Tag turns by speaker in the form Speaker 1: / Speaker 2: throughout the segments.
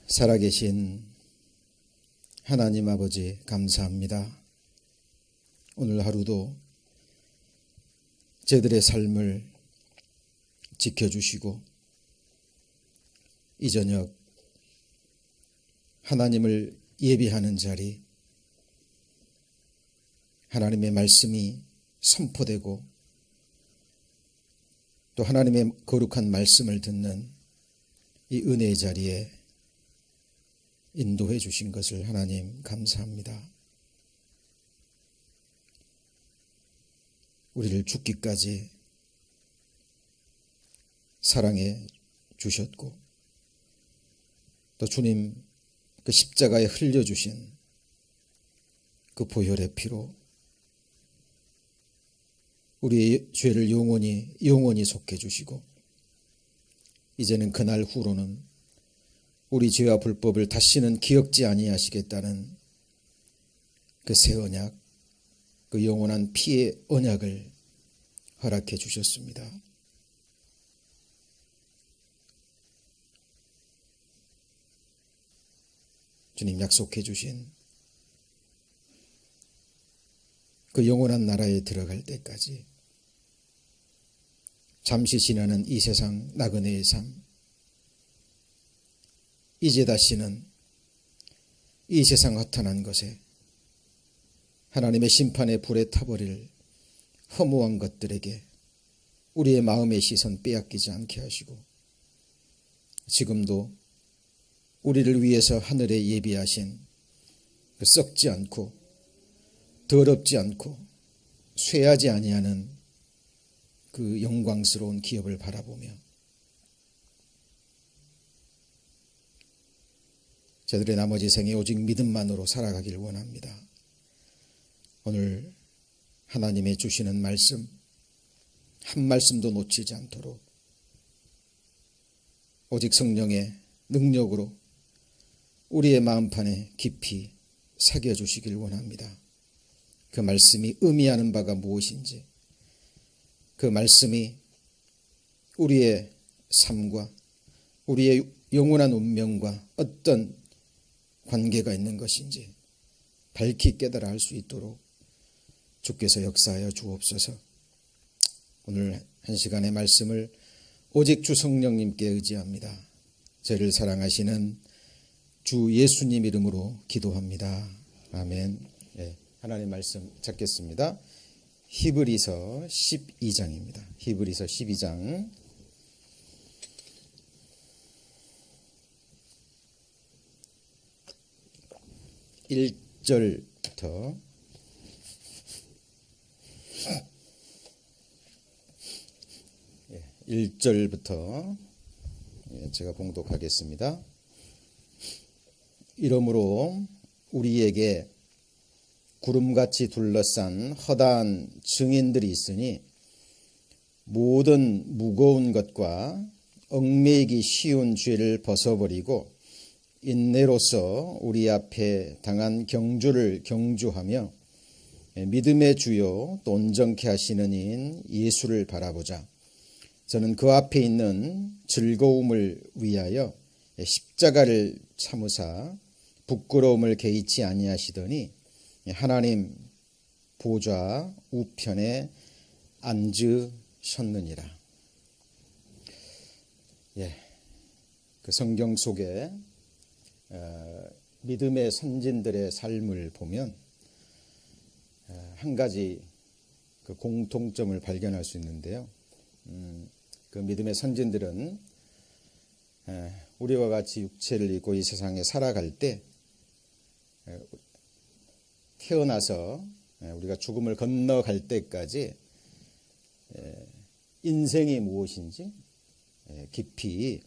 Speaker 1: 살아계신 하나님 아버지 감사합니다. 오늘 하루도 저희들의 삶을 지켜주시고 이 저녁 하나님을 예비하는 자리, 하나님의 말씀이 선포되고 또 하나님의 거룩한 말씀을 듣는 이 은혜의 자리에 인도해 주신 것을 하나님 감사합니다. 우리를 죽기까지 사랑해 주셨고 또 주님 그 십자가에 흘려주신 그 보혈의 피로 우리의 죄를 영원히 속해 주시고 이제는 그날 후로는 우리 죄와 불법을 다시는 기억지 아니하시겠다는 그 새 언약, 그 영원한 피의 언약을 허락해 주셨습니다. 주님 약속해 주신 그 영원한 나라에 들어갈 때까지 잠시 지나는 이 세상 나그네의 삶, 이제 다시는 이 세상 허탄한 것에 하나님의 심판의 불에 타버릴 허무한 것들에게 우리의 마음의 시선 빼앗기지 않게 하시고 지금도 우리를 위해서 하늘에 예비하신 그 썩지 않고 더럽지 않고 쇠하지 아니하는 그 영광스러운 기업을 바라보며 저들의 나머지 생에 오직 믿음만으로 살아가길 원합니다. 오늘 하나님의 주시는 말씀 한 말씀도 놓치지 않도록 오직 성령의 능력으로 우리의 마음판에 깊이 새겨주시길 원합니다. 그 말씀이 의미하는 바가 무엇인지, 그 말씀이 우리의 삶과 우리의 영원한 운명과 어떤 관계가 있는 것인지 밝히 깨달아 할 수 있도록 주께서 역사하여 주옵소서. 오늘 한 시간의 말씀을 오직 주 성령님께 의지합니다. 저를 사랑하시는 주 예수님 이름으로 기도합니다. 아멘. 네, 하나님 말씀 찾겠습니다. 히브리서 12장입니다. 히브리서 12장 1절부터 1절부터 제가 봉독하겠습니다. 이러므로 우리에게 구름같이 둘러싼 허다한 증인들이 있으니 모든 무거운 것과 얽매이기 쉬운 죄를 벗어버리고 인내로서 우리 앞에 당한 경주를 경주하며 믿음의 주요 또 온전케 하시는 이인 예수를 바라보자. 저는 그 앞에 있는 즐거움을 위하여 십자가를 참으사 부끄러움을 개의치 아니하시더니 하나님 보좌 우편에 앉으셨느니라. 그 성경 속에 믿음의 선진들의 삶을 보면 한 가지 그 공통점을 발견할 수 있는데요. 그 믿음의 선진들은 우리와 같이 육체를 입고 이 세상에 살아갈 때 태어나서 우리가 죽음을 건너갈 때까지 인생이 무엇인지 깊이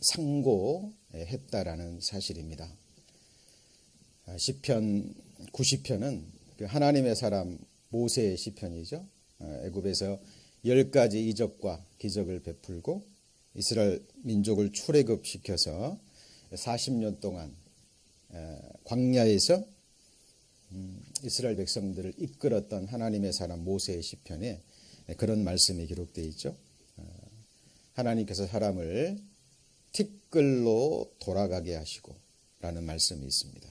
Speaker 1: 상고했다라는 사실입니다. 시편 90편은 그 하나님의 사람 모세의 시편이죠. 애굽에서 10가지 이적과 기적을 베풀고 이스라엘 민족을 출애굽시켜서 40년 동안 광야에서 이스라엘 백성들을 이끌었던 하나님의 사람 모세의 시편에 그런 말씀이 기록되어 있죠. 하나님께서 사람을 티끌로 돌아가게 하시고 라는 말씀이 있습니다.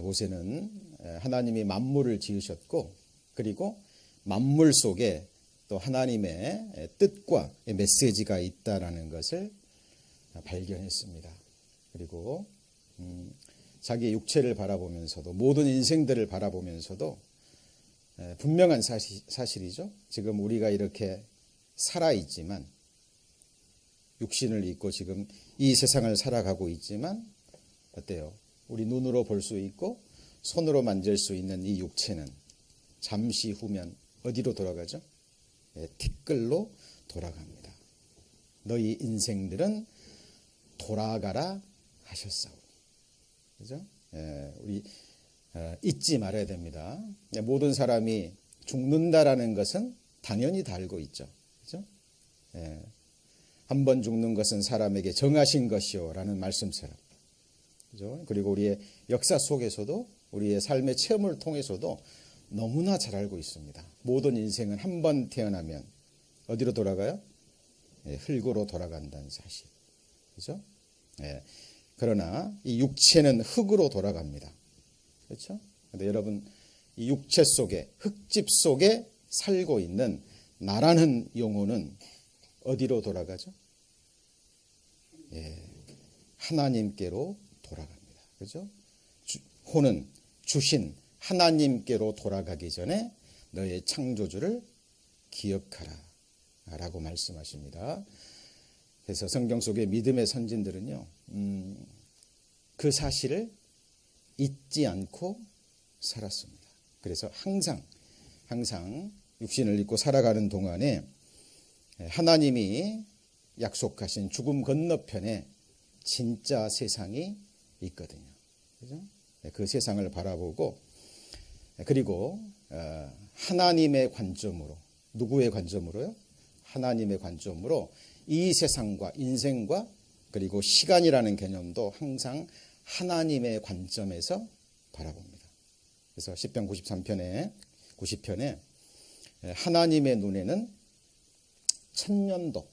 Speaker 1: 모세는 하나님이 만물을 지으셨고 그리고 만물 속에 또 하나님의 뜻과 메시지가 있다라는 것을 발견했습니다. 그리고 자기의 육체를 바라보면서도 모든 인생들을 바라보면서도 분명한 사실이죠. 지금 우리가 이렇게 살아있지만 육신을 입고 지금 이 세상을 살아가고 있지만 어때요? 우리 눈으로 볼 수 있고 손으로 만질 수 있는 이 육체는 잠시 후면 어디로 돌아가죠? 티끌로 돌아갑니다. 너희 인생들은 돌아가라 하셨사오니. 그죠? 우리 잊지 말아야 됩니다. 모든 사람이 죽는다라는 것은 당연히 다 알고 있죠. 그죠? 한 번 죽는 것은 사람에게 정하신 것이요라는 말씀처럼. 그죠? 그리고 우리의 역사 속에서도 우리의 삶의 체험을 통해서도 너무나 잘 알고 있습니다. 모든 인생은 한 번 태어나면 어디로 돌아가요? 흙으로 돌아간다는 사실. 그죠? 그러나 이 육체는 흙으로 돌아갑니다. 그렇죠? 근데 여러분, 이 육체 속에, 흙집 속에 살고 있는 나라는 영혼은 어디로 돌아가죠? 하나님께로 돌아갑니다. 그죠? 혼은 주신 하나님께로 돌아가기 전에 너의 창조주를 기억하라 라고 말씀하십니다. 그래서 성경 속의 믿음의 선진들은요, 그 사실을 잊지 않고 살았습니다. 그래서 항상 육신을 입고 살아가는 동안에 하나님이 약속하신 죽음 건너편에 진짜 세상이 있거든요. 그죠? 그 세상을 바라보고 그리고 하나님의 관점으로, 누구의 관점으로요? 하나님의 관점으로 이 세상과 인생과 그리고 시간이라는 개념도 항상 하나님의 관점에서 바라봅니다. 그래서 시편 90편에 하나님의 눈에는 천년도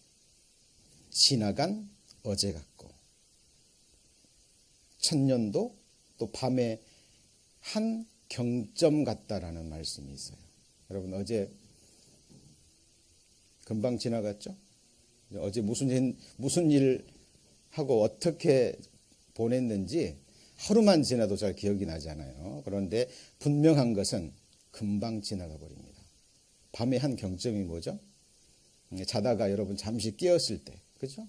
Speaker 1: 지나간 어제 같고 천년도 또 밤의 한 경점 같다라는 말씀이 있어요. 여러분 어제 금방 지나갔죠? 어제 무슨 일 하고 어떻게 보냈는지 하루만 지나도 잘 기억이 나잖아요. 그런데 분명한 것은 금방 지나가 버립니다. 밤의 한 경점이 뭐죠? 자다가 여러분 잠시 깨었을 때, 그죠?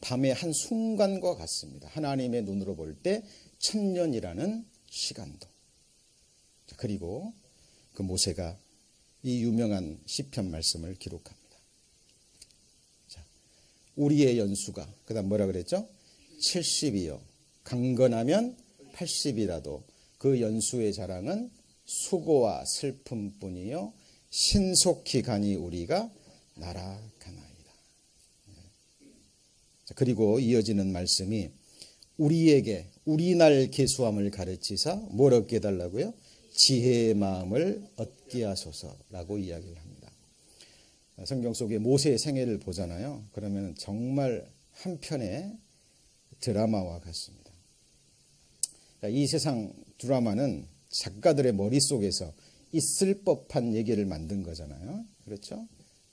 Speaker 1: 밤의 한 순간과 같습니다. 하나님의 눈으로 볼 때 천년이라는 시간도. 그리고 그 모세가 이 유명한 시편 말씀을 기록합니다. 자, 우리의 연수가 그다음 뭐라 그랬죠? 70이요. 강건하면 80이라도 그 연수의 자랑은 수고와 슬픔뿐이요 신속히 가니 우리가 날아가나이다. 자, 그리고 이어지는 말씀이 우리에게 우리날 계수함을 가르치사 뭘 얻게 해달라고요? 지혜의 마음을 얻게 하소서라고 이야기를 합니다. 성경 속에 모세의 생애를 보잖아요. 그러면 정말 한편의 드라마와 같습니다. 이 세상 드라마는 작가들의 머릿속에서 있을 법한 얘기를 만든 거잖아요. 그렇죠?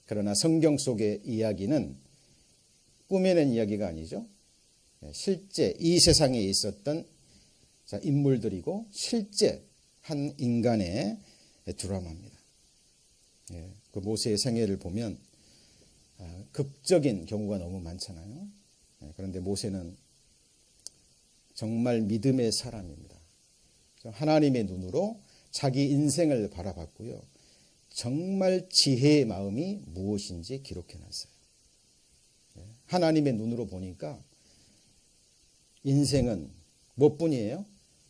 Speaker 1: 그러나 성경 속의 이야기는 꾸며낸 이야기가 아니죠. 실제 이 세상에 있었던 인물들이고 실제 한 인간의 드라마입니다. 그 모세의 생애를 보면 극적인 경우가 너무 많잖아요. 그런데 모세는 정말 믿음의 사람입니다. 하나님의 눈으로 자기 인생을 바라봤고요. 정말 지혜의 마음이 무엇인지 기록해놨어요. 하나님의 눈으로 보니까 인생은 무엇뿐이에요?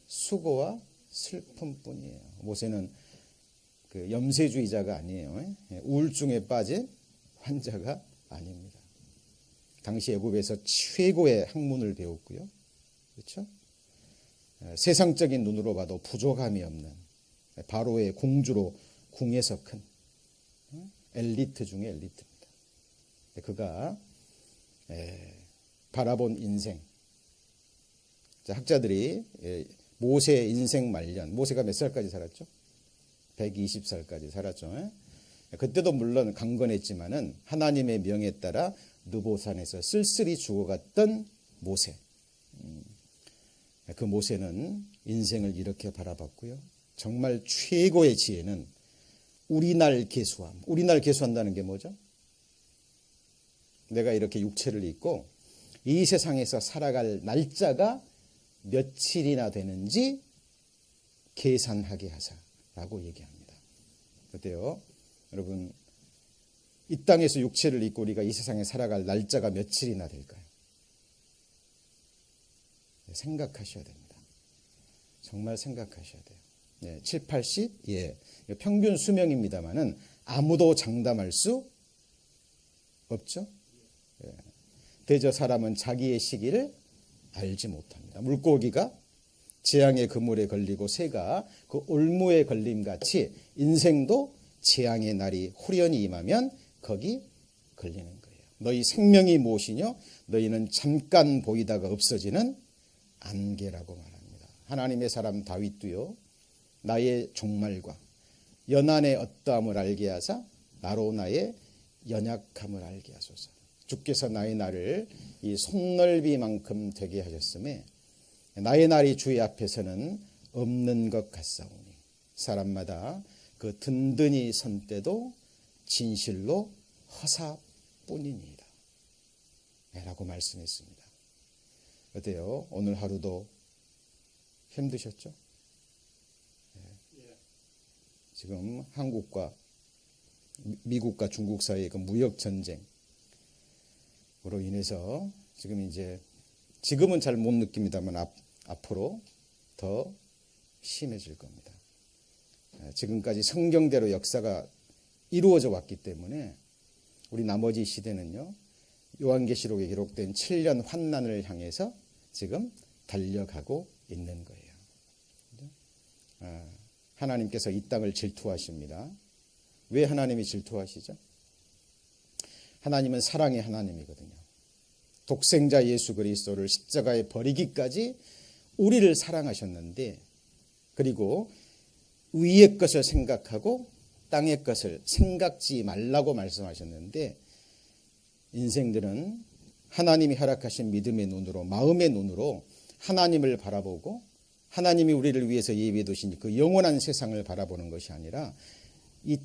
Speaker 1: 수고와 슬픔뿐이에요. 모세는 그 염세주의자가 아니에요. 우울증에 빠진 환자가 아닙니다. 당시 애굽에서 최고의 학문을 배웠고요. 그렇죠? 세상적인 눈으로 봐도 부족함이 없는 바로의 공주로 궁에서 큰 엘리트 중에 엘리트입니다. 그가 바라본 인생. 자, 학자들이 모세의 인생 말년, 모세가 몇 살까지 살았죠? 120살까지 살았죠. 그때도 물론 강건했지만은 하나님의 명에 따라 느보산에서 쓸쓸히 죽어갔던 모세. 그 모세는 인생을 이렇게 바라봤고요. 정말 최고의 지혜는 우리날 계수함. 우리날 계수한다는 게 뭐죠? 내가 이렇게 육체를 입고 이 세상에서 살아갈 날짜가 며칠이나 되는지 계산하게 하자라고 얘기합니다. 어때요? 여러분, 이 땅에서 육체를 입고 우리가 이 세상에 살아갈 날짜가 며칠이나 될까요? 생각하셔야 됩니다. 정말 생각하셔야 돼요. 7, 80? 평균 수명입니다만은 아무도 장담할 수 없죠. 대저 사람은 자기의 시기를 알지 못합니다. 물고기가 재앙의 그물에 걸리고 새가 그 올무에 걸림같이 인생도 재앙의 날이 후련히 임하면 거기 걸리는 거예요. 너희 생명이 무엇이뇨? 너희는 잠깐 보이다가 없어지는 안개라고 말합니다. 하나님의 사람 다윗도요. 나의 종말과 연한의 어떠함을 알게 하사 나로 나의 연약함을 알게 하소서. 주께서 나의 날을 이 손넓이만큼 되게 하셨음에 나의 날이 주의 앞에서는 없는 것 같사오니 사람마다 그 든든히 선 때도 진실로 허사뿐이니이다 라고 말씀했습니다. 어때요? 오늘 하루도 힘드셨죠? 지금 한국과 미국과 중국 사이의 그 무역 전쟁으로 인해서 지금은 잘 못 느낍니다만 앞으로 더 심해질 겁니다. 지금까지 성경대로 역사가 이루어져 왔기 때문에 우리 나머지 시대는요. 요한계시록에 기록된 7년 환난을 향해서 지금 달려가고 있는 거예요. 하나님께서 이 땅을 질투하십니다. 왜 하나님이 질투하시죠? 하나님은 사랑의 하나님이거든요. 독생자 예수 그리스도를 십자가에 버리기까지 우리를 사랑하셨는데, 그리고 위의 것을 생각하고 땅의 것을 생각지 말라고 말씀하셨는데, 인생들은 하나님이 허락하신 믿음의 눈으로, 마음의 눈으로 하나님을 바라보고 하나님이 우리를 위해서 예비해 두신 그 영원한 세상을 바라보는 것이 아니라 이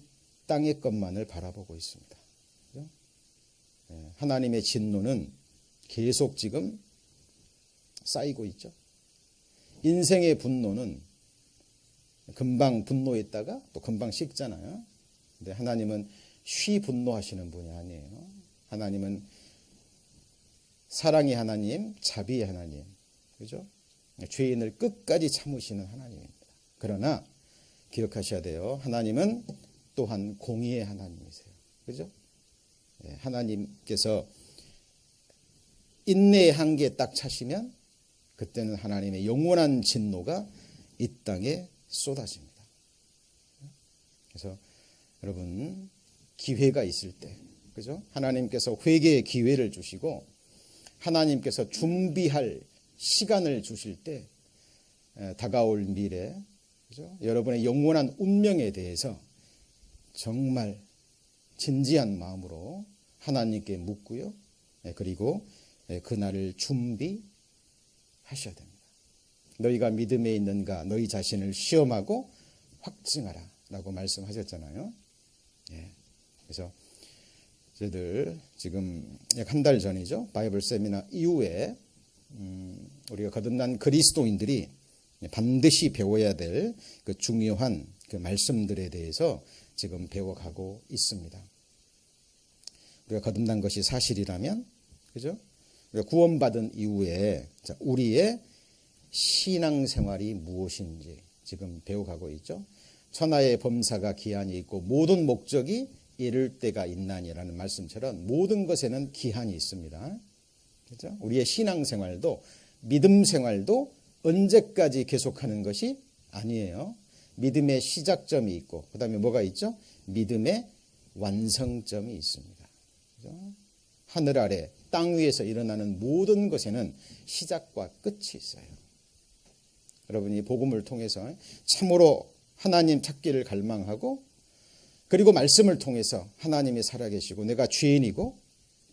Speaker 1: 땅의 것만을 바라보고 있습니다. 하나님의 진노는 계속 지금 쌓이고 있죠. 인생의 분노는 금방 분노했다가 또 금방 식잖아요. 근데 하나님은 쉬 분노하시는 분이 아니에요. 하나님은 사랑의 하나님, 자비의 하나님, 그죠? 죄인을 끝까지 참으시는 하나님입니다. 그러나 기억하셔야 돼요. 하나님은 또한 공의의 하나님이세요. 그죠? 하나님께서 인내의 한계에 딱 차시면 그때는 하나님의 영원한 진노가 이 땅에 쏟아집니다. 그래서 여러분, 기회가 있을 때, 그죠? 하나님께서 회개의 기회를 주시고 하나님께서 준비할 시간을 주실 때 다가올 미래, 그죠? 여러분의 영원한 운명에 대해서 정말 진지한 마음으로 하나님께 묻고요. 그리고 그날을 준비하셔야 됩니다. 너희가 믿음에 있는가 너희 자신을 시험하고 확증하라 라고 말씀하셨잖아요. 그래서 저희들 지금 약 한 달 전이죠. 바이블 세미나 이후에 우리가 거듭난 그리스도인들이 반드시 배워야 될 그 중요한 그 말씀들에 대해서 지금 배워가고 있습니다. 우리가 거듭난 것이 사실이라면, 그죠? 우리가 구원받은 이후에 우리의 신앙생활이 무엇인지 지금 배워가고 있죠. 천하의 범사가 기한이 있고 모든 목적이 이를 때가 있나니라는 말씀처럼 모든 것에는 기한이 있습니다. 그죠? 우리의 신앙생활도 믿음 생활도 언제까지 계속하는 것이 아니에요. 믿음의 시작점이 있고 그 다음에 뭐가 있죠? 믿음의 완성점이 있습니다. 그죠? 하늘 아래 땅 위에서 일어나는 모든 것에는 시작과 끝이 있어요. 여러분이 복음을 통해서 참으로 하나님 찾기를 갈망하고, 그리고 말씀을 통해서 하나님이 살아계시고 내가 죄인이고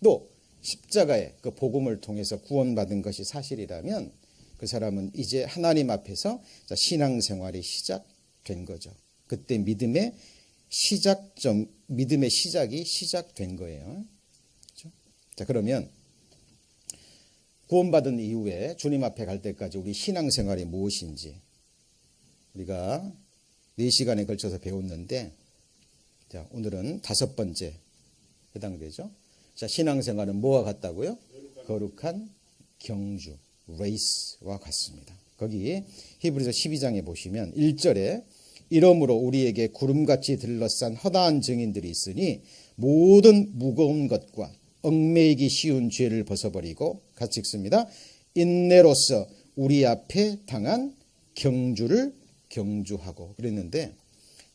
Speaker 1: 또 십자가의 그 복음을 통해서 구원받은 것이 사실이라면 그 사람은 이제 하나님 앞에서 신앙생활이 시작된 거죠. 그때 믿음의 시작이 시작된 거예요. 그렇죠? 자, 그러면 구원받은 이후에 주님 앞에 갈 때까지 우리 신앙생활이 무엇인지 우리가 4시간에 걸쳐서 배웠는데, 자, 오늘은 5번째 해당되죠. 자, 신앙생활은 뭐와 같다고요? 거룩한 경주, 레이스와 같습니다. 거기 히브리서 12장에 보시면 1절에 이러므로 우리에게 구름같이 들러싼 허다한 증인들이 있으니 모든 무거운 것과 얽매이기 쉬운 죄를 벗어버리고, 같이 읽습니다. 인내로서 우리 앞에 당한 경주를 경주하고. 그랬는데,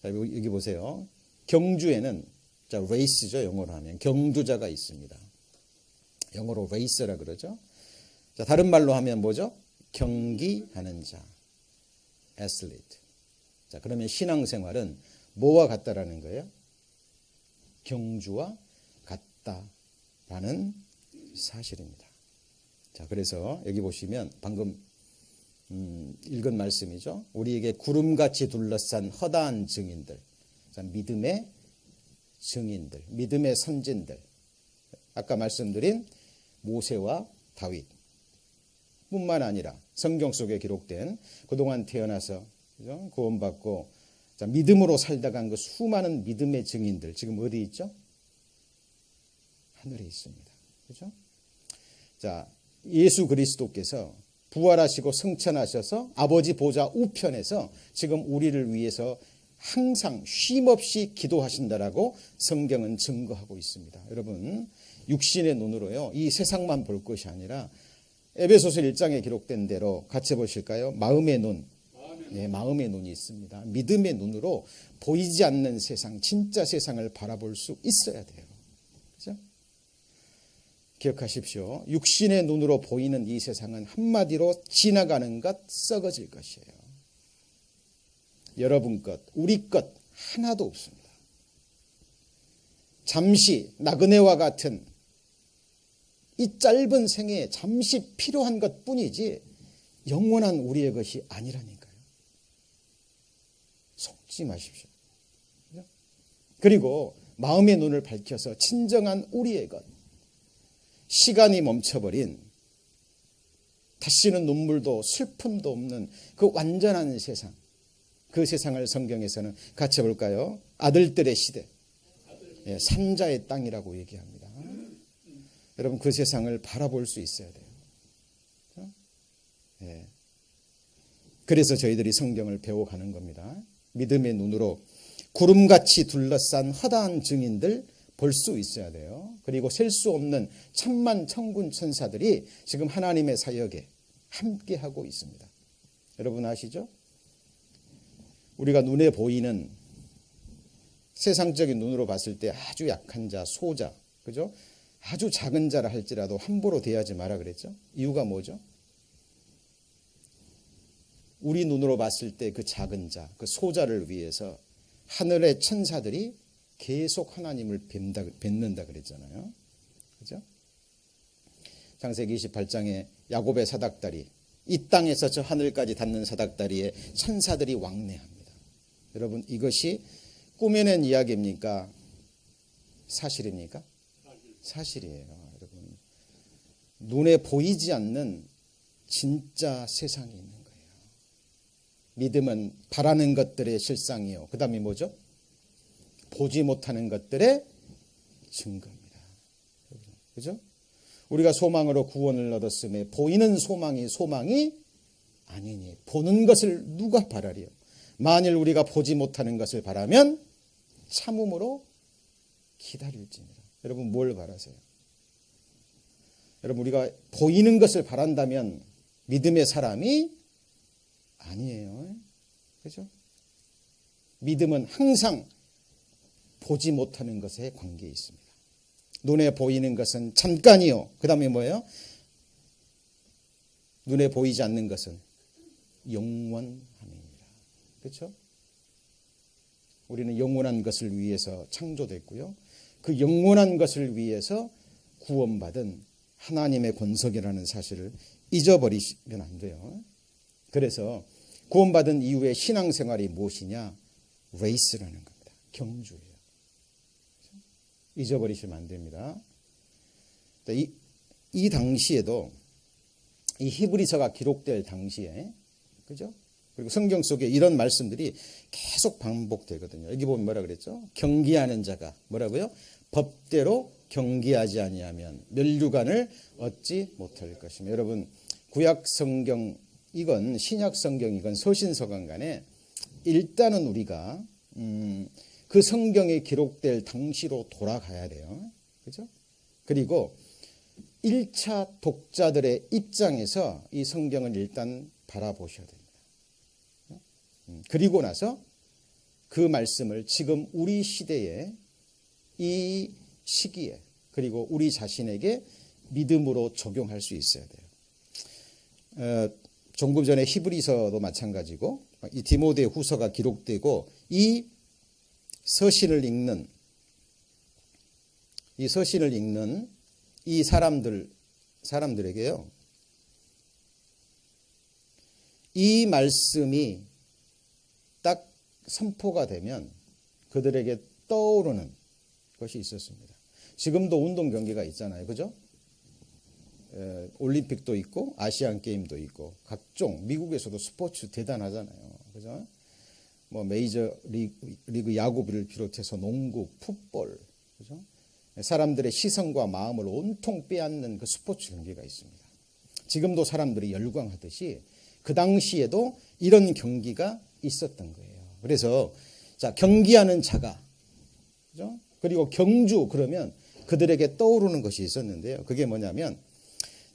Speaker 1: 여기 보세요. 경주에는, 자, 레이스죠. 영어로 하면 경주자가 있습니다. 영어로 레이스라 그러죠. 자, 다른 말로 하면 뭐죠? 경기하는 자, 애슬리트. 자, 그러면 신앙생활은 뭐와 같다라는 거예요? 경주와 같다라는 사실입니다. 자, 그래서 여기 보시면 방금 읽은 말씀이죠. 우리에게 구름같이 둘러싼 허다한 증인들, 자, 믿음의 증인들, 믿음의 선진들, 아까 말씀드린 모세와 다윗 뿐만 아니라 성경 속에 기록된 그동안 태어나서, 그죠? 구원받고 자, 믿음으로 살다 간 그 수많은 믿음의 증인들 지금 어디 있죠? 하늘에 있습니다. 그죠? 자, 예수 그리스도께서 부활하시고 승천하셔서 아버지 보좌 우편에서 지금 우리를 위해서 항상 쉼없이 기도하신다라고 성경은 증거하고 있습니다. 여러분, 육신의 눈으로요, 이 세상만 볼 것이 아니라 에베소서 1장에 기록된 대로 같이 보실까요? 마음의 눈. 네, 마음의 눈이 있습니다. 믿음의 눈으로 보이지 않는 세상, 진짜 세상을 바라볼 수 있어야 돼요. 그죠? 기억하십시오. 육신의 눈으로 보이는 이 세상은 한마디로 지나가는 것, 썩어질 것이에요. 여러분 것, 우리 것 하나도 없습니다. 잠시 나그네와 같은 이 짧은 생에 잠시 필요한 것뿐이지 영원한 우리의 것이 아니라니까요. 속지 마십시오. 그리고 마음의 눈을 밝혀서 진정한 우리의 것, 시간이 멈춰버린 다시는 눈물도 슬픔도 없는 그 완전한 세상, 그 세상을 성경에서는 같이 볼까요? 아들들의 시대, 산자의 땅이라고 얘기합니다. 여러분, 그 세상을 바라볼 수 있어야 돼요. 그래서 저희들이 성경을 배워가는 겁니다. 믿음의 눈으로 구름같이 둘러싼 허다한 증인들 볼 수 있어야 돼요. 그리고 셀 수 없는 천만 천군 천사들이 지금 하나님의 사역에 함께하고 있습니다. 여러분 아시죠? 우리가 눈에 보이는 세상적인 눈으로 봤을 때 아주 약한 자, 소자, 그죠? 아주 작은 자라 할지라도 함부로 대하지 마라 그랬죠? 이유가 뭐죠? 우리 눈으로 봤을 때 그 작은 자, 그 소자를 위해서 하늘의 천사들이 계속 하나님을 뵙는다 그랬잖아요. 그죠? 창세기 28장에 야곱의 사닥다리, 이 땅에서 저 하늘까지 닿는 사닥다리에 천사들이 왕래합니다. 여러분, 이것이 꾸며낸 이야기입니까? 사실입니까? 사실이에요. 여러분, 눈에 보이지 않는 진짜 세상이 있는 거예요. 믿음은 바라는 것들의 실상이요, 그 다음에 뭐죠? 보지 못하는 것들의 증거입니다. 그죠? 우리가 소망으로 구원을 얻었음에 보이는 소망이 아니니 보는 것을 누가 바라리요? 만일 우리가 보지 못하는 것을 바라면 참음으로 기다릴지니라. 여러분, 뭘 바라세요? 여러분, 우리가 보이는 것을 바란다면 믿음의 사람이 아니에요. 그죠? 믿음은 항상 보지 못하는 것에 관계에 있습니다. 눈에 보이는 것은 잠깐이요. 그 다음에 뭐예요? 눈에 보이지 않는 것은 영원함입니다. 그렇죠? 우리는 영원한 것을 위해서 창조됐고요. 그 영원한 것을 위해서 구원받은 하나님의 권속이라는 사실을 잊어버리시면 안 돼요. 그래서 구원받은 이후의 신앙생활이 무엇이냐? 레이스라는 겁니다. 경주예요. 잊어버리시면 안 됩니다. 이 당시에도 이 히브리서가 기록될 당시에, 그죠? 그리고 성경 속에 이런 말씀들이 계속 반복되거든요. 여기 보면 뭐라 그랬죠? 경기하는 자가 뭐라고요? 법대로 경기하지 아니하면 면류관을 얻지 못할 것이며. 여러분, 구약 성경 이건 신약 성경이건 서신서간 간에 일단은 우리가 그 성경에 기록될 당시로 돌아가야 돼요. 그죠? 그리고 1차 독자들의 입장에서 이 성경을 일단 바라보셔야 됩니다. 그리고 나서 그 말씀을 지금 우리 시대에 이 시기에 그리고 우리 자신에게 믿음으로 적용할 수 있어야 돼요. 조금 전에 히브리서도 마찬가지고 이 디모데 후서가 기록되고 이 서신을 읽는 이 사람들에게요. 이 말씀이 딱 선포가 되면 그들에게 떠오르는 것이 있었습니다. 지금도 운동 경기가 있잖아요. 그죠? 올림픽도 있고 아시안 게임도 있고 각종 미국에서도 스포츠 대단하잖아요. 그죠? 뭐 메이저 리그 야구를 비롯해서 농구, 풋볼, 그죠? 사람들의 시선과 마음을 온통 빼앗는 그 스포츠 경기가 있습니다. 지금도 사람들이 열광하듯이 그 당시에도 이런 경기가 있었던 거예요. 그래서 자, 경기하는 자가, 그죠? 그리고 경주 그러면 그들에게 떠오르는 것이 있었는데요. 그게 뭐냐면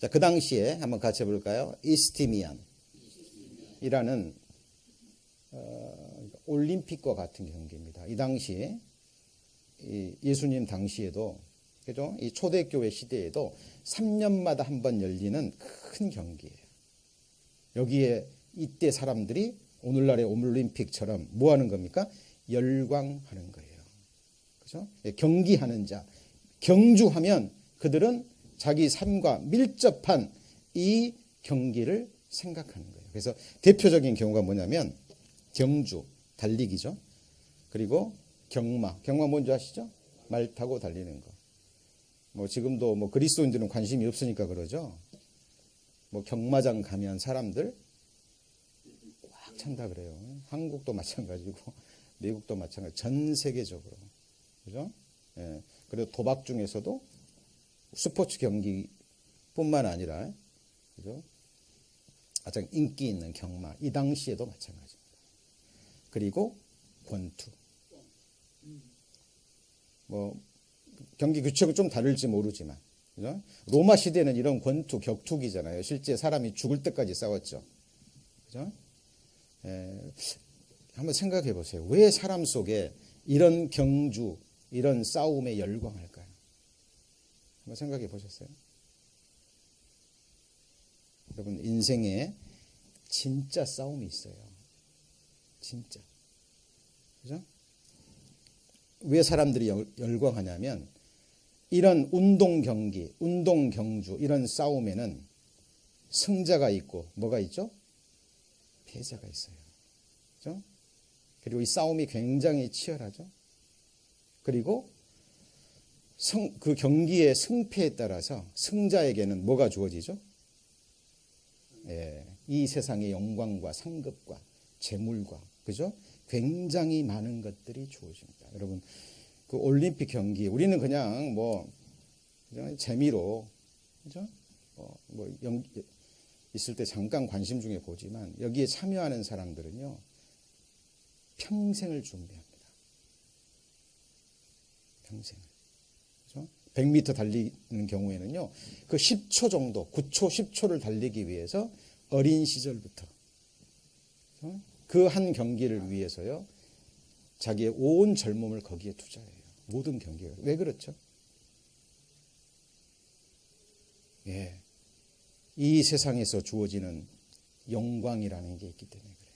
Speaker 1: 자, 그 당시에 한번 같이 해볼까요? 이스티미안이라는 올림픽과 같은 경기입니다. 이 당시에 예수님 당시에도, 그죠? 이 초대교회 시대에도 3년마다 한 번 열리는 큰 경기예요. 여기에 이때 사람들이 오늘날의 올림픽처럼 뭐 하는 겁니까? 열광하는 거예요. 그죠? 경기하는 자, 경주하면 그들은 자기 삶과 밀접한 이 경기를 생각하는 거예요. 그래서 대표적인 경우가 뭐냐면 경주, 달리기죠. 그리고 경마 뭔지 아시죠? 말 타고 달리는 거. 뭐 지금도 뭐 그리스도인들은 관심이 없으니까 그러죠. 뭐 경마장 가면 사람들 꽉 찬다 그래요. 한국도 마찬가지고 미국도 마찬가지. 전 세계적으로. 그죠? 예. 그리고 도박 중에서도 스포츠 경기뿐만 아니라, 그죠? 가장 인기 있는 경마. 이 당시에도 마찬가지입니다. 그리고 권투. 뭐 경기 규칙은 좀 다를지 모르지만, 그죠? 로마 시대는 이런 권투, 격투기잖아요. 실제 사람이 죽을 때까지 싸웠죠. 그죠? 한번 생각해 보세요. 왜 사람 속에 이런 경주, 이런 싸움에 열광할까요? 한번 생각해 보셨어요? 여러분, 인생에 진짜 싸움이 있어요. 진짜. 그죠? 왜 사람들이 열광하냐면 이런 운동 경기, 운동 경주, 이런 싸움에는 승자가 있고 뭐가 있죠? 패자가 있어요. 그죠? 그리고 이 싸움이 굉장히 치열하죠. 그리고 그 경기의 승패에 따라서 승자에게는 뭐가 주어지죠? 예, 이 세상의 영광과 상급과 재물과, 그죠? 굉장히 많은 것들이 주어집니다. 여러분, 그 올림픽 경기 우리는 그냥 재미로, 그죠? 있을 때 잠깐 관심 중에 보지만 여기에 참여하는 사람들은요 평생을 준비합니다. 평생을. 그죠? 100m 달리는 경우에는요 그 10초 정도, 9초, 10초를 달리기 위해서 어린 시절부터 그 한 경기를 위해서요 자기의 온 젊음을 거기에 투자해요. 모든 경기가. 왜 그렇죠? 예, 이 세상에서 주어지는 영광이라는 게 있기 때문에 그래요.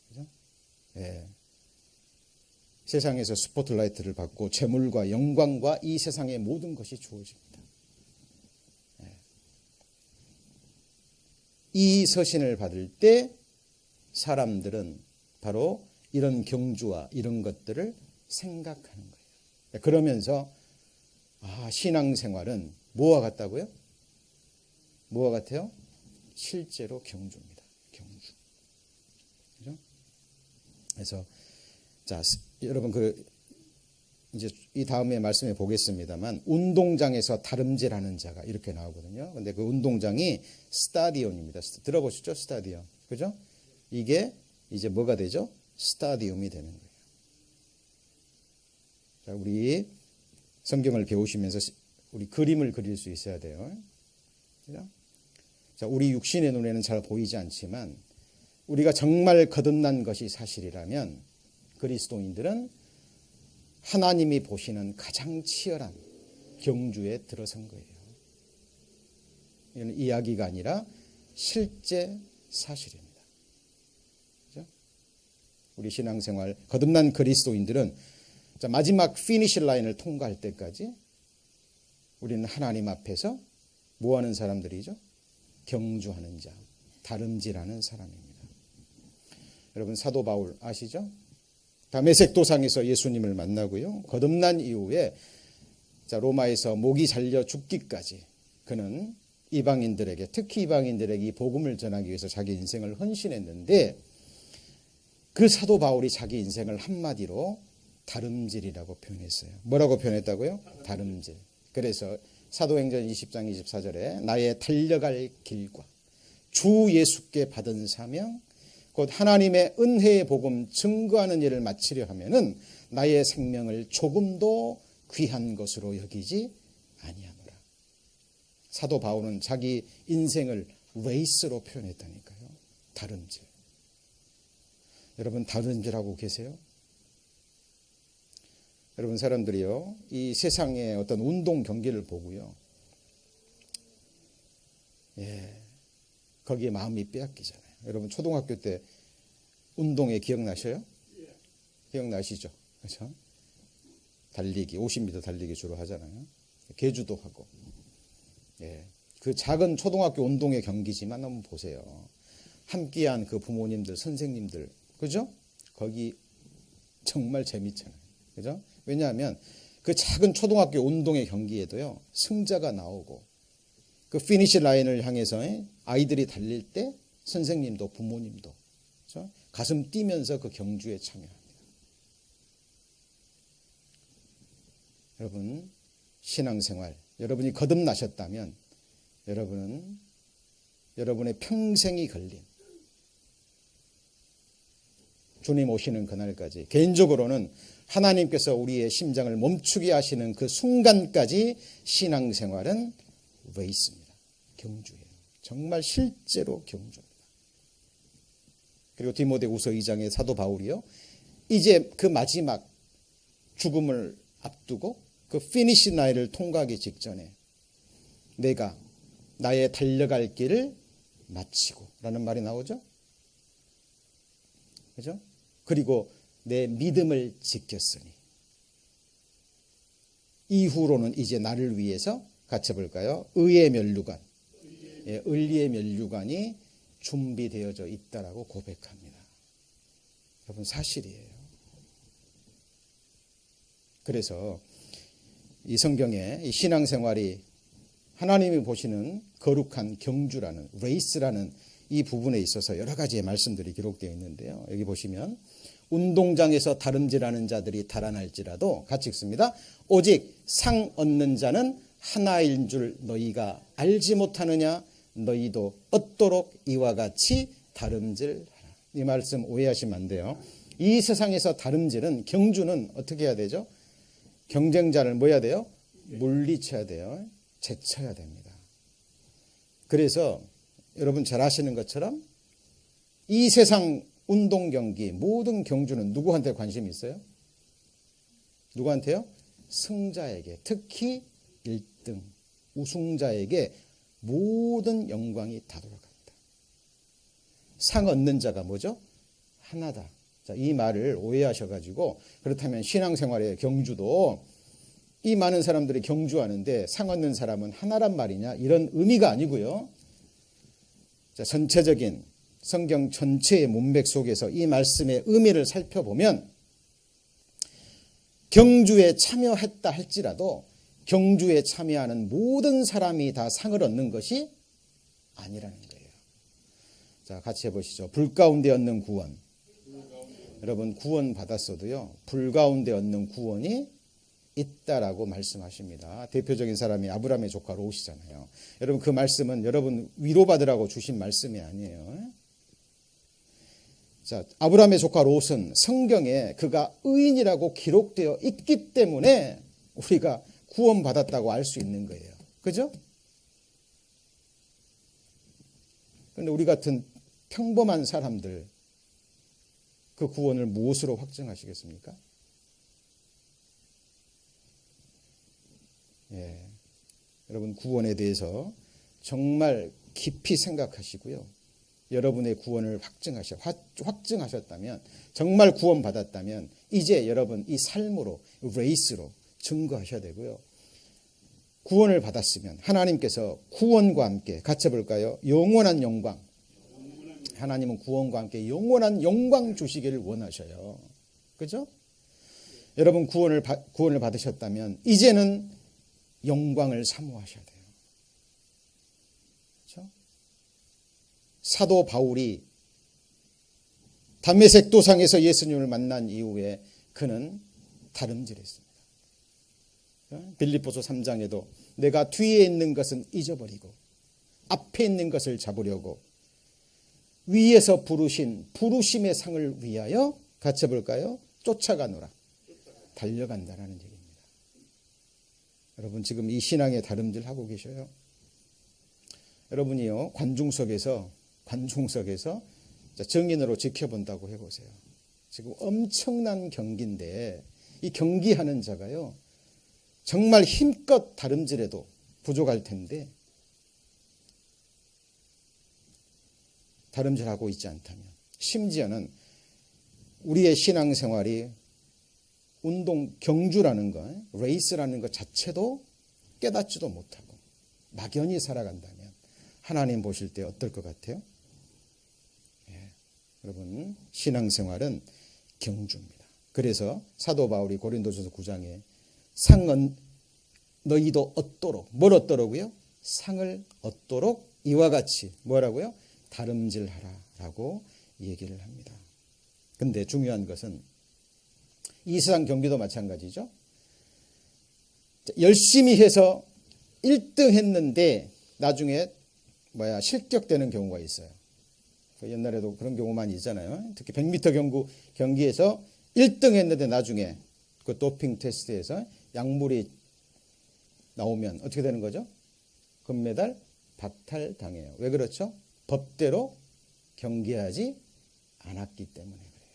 Speaker 1: 그죠? 예. 세상에서 스포트라이트를 받고 재물과 영광과 이 세상의 모든 것이 주어집니다. 예. 이 서신을 받을 때 사람들은 바로 이런 경주와 이런 것들을 생각하는 거예요. 그러면서 신앙생활은 뭐와 같다고요? 뭐와 같아요? 실제로 경주입니다. 경주. 그죠? 그래서 자, 여러분 이제 이 다음에 말씀해 보겠습니다만 운동장에서 다름질하는 자가 이렇게 나오거든요. 근데 그 운동장이 스타디움입니다. 들어보셨죠? 스타디움. 그죠? 이게 이제 뭐가 되죠? 스타디움이 되는 거예요. 자, 우리 성경을 배우시면서 우리 그림을 그릴 수 있어야 돼요. 그죠? 자, 우리 육신의 눈에는 잘 보이지 않지만 우리가 정말 거듭난 것이 사실이라면 그리스도인들은 하나님이 보시는 가장 치열한 경주에 들어선 거예요. 이건 이야기가 아니라 실제 사실입니다. 그죠? 우리 신앙생활 거듭난 그리스도인들은 자, 마지막 피니시 라인을 통과할 때까지 우리는 하나님 앞에서 뭐 하는 사람들이죠? 경주하는 자, 다름질하는 사람입니다. 여러분 사도 바울 아시죠? 다메섹 도상에서 예수님을 만나고요. 거듭난 이후에 자, 로마에서 목이 잘려 죽기까지 그는 이방인들에게 특히 이방인들에게 이 복음을 전하기 위해서 자기 인생을 헌신했는데 그 사도 바울이 자기 인생을 한마디로 다름질이라고 표현했어요. 뭐라고 표현했다고요? 다름질. 그래서 사도행전 20장 24절에 나의 달려갈 길과 주 예수께 받은 사명 곧 하나님의 은혜의 복음 증거하는 일을 마치려 하면은 나의 생명을 조금도 귀한 것으로 여기지 아니하노라. 사도 바울은 자기 인생을 레이스로 표현했다니까요. 다름질. 여러분 다름질하고 계세요? 여러분 사람들이요. 이 세상의 어떤 운동 경기를 보고요. 예. 거기에 마음이 빼앗기잖아요. 여러분 초등학교 때 운동회 기억나셔요? 기억나시죠? 그렇죠? 달리기, 50m 달리기 주로 하잖아요. 계주도 하고. 예. 그 작은 초등학교 운동회 경기지만 한번 보세요. 함께한 그 부모님들, 선생님들, 그죠? 거기 정말 재밌잖아요. 그죠? 왜냐하면 그 작은 초등학교 운동회 경기에도요, 승자가 나오고 그 피니시 라인을 향해서 아이들이 달릴 때 선생님도 부모님도 그렇죠? 가슴 뛰면서 그 경주에 참여합니다. 여러분 신앙생활 여러분이 거듭나셨다면 여러분은 여러분의 평생이 걸린 주님 오시는 그날까지 개인적으로는 하나님께서 우리의 심장을 멈추게 하시는 그 순간까지 신앙생활은 레이스입니다. 경주예요. 정말 실제로 경주입니다. 그리고 디모데후서 2장의 사도 바울이요. 이제 그 마지막 죽음을 앞두고 그 피니시 라인을 통과하기 직전에 내가 나의 달려갈 길을 마치고 라는 말이 나오죠. 그죠? 그리고 내 믿음을 지켰으니 이후로는 이제 나를 위해서 같이 볼까요? 의의 면류관, 의리의 면류관이 준비되어져 있다라고 고백합니다. 여러분 사실이에요. 그래서 이 성경에 이 신앙생활이 하나님이 보시는 거룩한 경주라는 레이스라는 이 부분에 있어서 여러 가지의 말씀들이 기록되어 있는데요. 여기 보시면 운동장에서 다름질하는 자들이 달아날지라도 같이 읽습니다. 오직 상 얻는 자는 하나인 줄 너희가 알지 못하느냐? 너희도 얻도록 이와 같이 다름질하라. 이 말씀 오해하시면 안 돼요. 이 세상에서 다름질은 경주는 어떻게 해야 되죠? 경쟁자를 뭐 해야 돼요? 물리쳐야 돼요. 제쳐야 됩니다. 그래서 여러분 잘 아시는 것처럼 이 세상 운동 경기 모든 경주는 누구한테 관심이 있어요? 누구한테요? 승자에게, 특히 1등 우승자에게 모든 영광이 다 돌아간다. 상 얻는 자가 뭐죠? 하나다. 자, 이 말을 오해하셔가지고 그렇다면 신앙생활의 경주도 이 많은 사람들이 경주하는데 상 얻는 사람은 하나란 말이냐? 이런 의미가 아니고요. 자, 전체적인 성경 전체의 문맥 속에서 이 말씀의 의미를 살펴보면 경주에 참여했다 할지라도 경주에 참여하는 모든 사람이 다 상을 얻는 것이 아니라는 거예요. 자, 같이 해보시죠. 불 가운데 얻는 구원. 여러분, 구원 받았어도요, 불 가운데 얻는 구원이 있다라고 말씀하십니다. 대표적인 사람이 아브라함의 조카 롯이잖아요. 여러분, 그 말씀은 여러분 위로받으라고 주신 말씀이 아니에요. 자, 아브라함의 조카 롯은 성경에 그가 의인이라고 기록되어 있기 때문에 우리가 구원받았다고 알 수 있는 거예요. 그죠? 그런데 우리 같은 평범한 사람들, 그 구원을 무엇으로 확증하시겠습니까? 예, 여러분, 구원에 대해서 정말 깊이 생각하시고요. 여러분의 구원을 확증하셨다면, 정말 구원받았다면 이제 여러분 이 삶으로, 레이스로 증거하셔야 되고요. 구원을 받았으면 하나님께서 구원과 함께 같이 볼까요? 영원한 영광. 하나님은 구원과 함께 영원한 영광 주시기를 원하셔요. 그죠? 여러분 구원을 받으셨다면 이제는 영광을 사모하셔야 돼요. 그렇죠? 사도 바울이 담메색 도상에서 예수님을 만난 이후에 그는 다름질했습니다. 빌립보서 3장에도 내가 뒤에 있는 것은 잊어버리고 앞에 있는 것을 잡으려고 위에서 부르신 부르심의 상을 위하여 같이 볼까요? 쫓아가노라. 달려간다라는 얘기입니다. 여러분 지금 이 신앙의 다름질하고 계셔요. 여러분이요 관중석에서 정인으로 지켜본다고 해보세요. 지금 엄청난 경기인데 이 경기하는 자가요 정말 힘껏 다름질해도 부족할 텐데 다름질하고 있지 않다면, 심지어는 우리의 신앙생활이 운동 경주라는 것, 레이스라는 것 자체도 깨닫지도 못하고 막연히 살아간다면 하나님 보실 때 어떨 것 같아요? 예, 여러분 신앙생활은 경주입니다. 그래서 사도 바울이 고린도전서 9장에 상은 너희도 얻도록, 뭘 얻도록이요? 상을 얻도록 이와 같이 뭐라고요? 다름질하라 라고 얘기를 합니다. 근데 중요한 것은 이 세상 경기도 마찬가지죠. 열심히 해서 1등 했는데 나중에 실격되는 경우가 있어요. 옛날에도 그런 경우 많이 있잖아요. 특히 100m 경기에서 1등 했는데 나중에 그 도핑 테스트에서 약물이 나오면 어떻게 되는 거죠? 금메달 박탈당해요. 왜 그렇죠? 법대로 경기하지 않았기 때문에 그래요.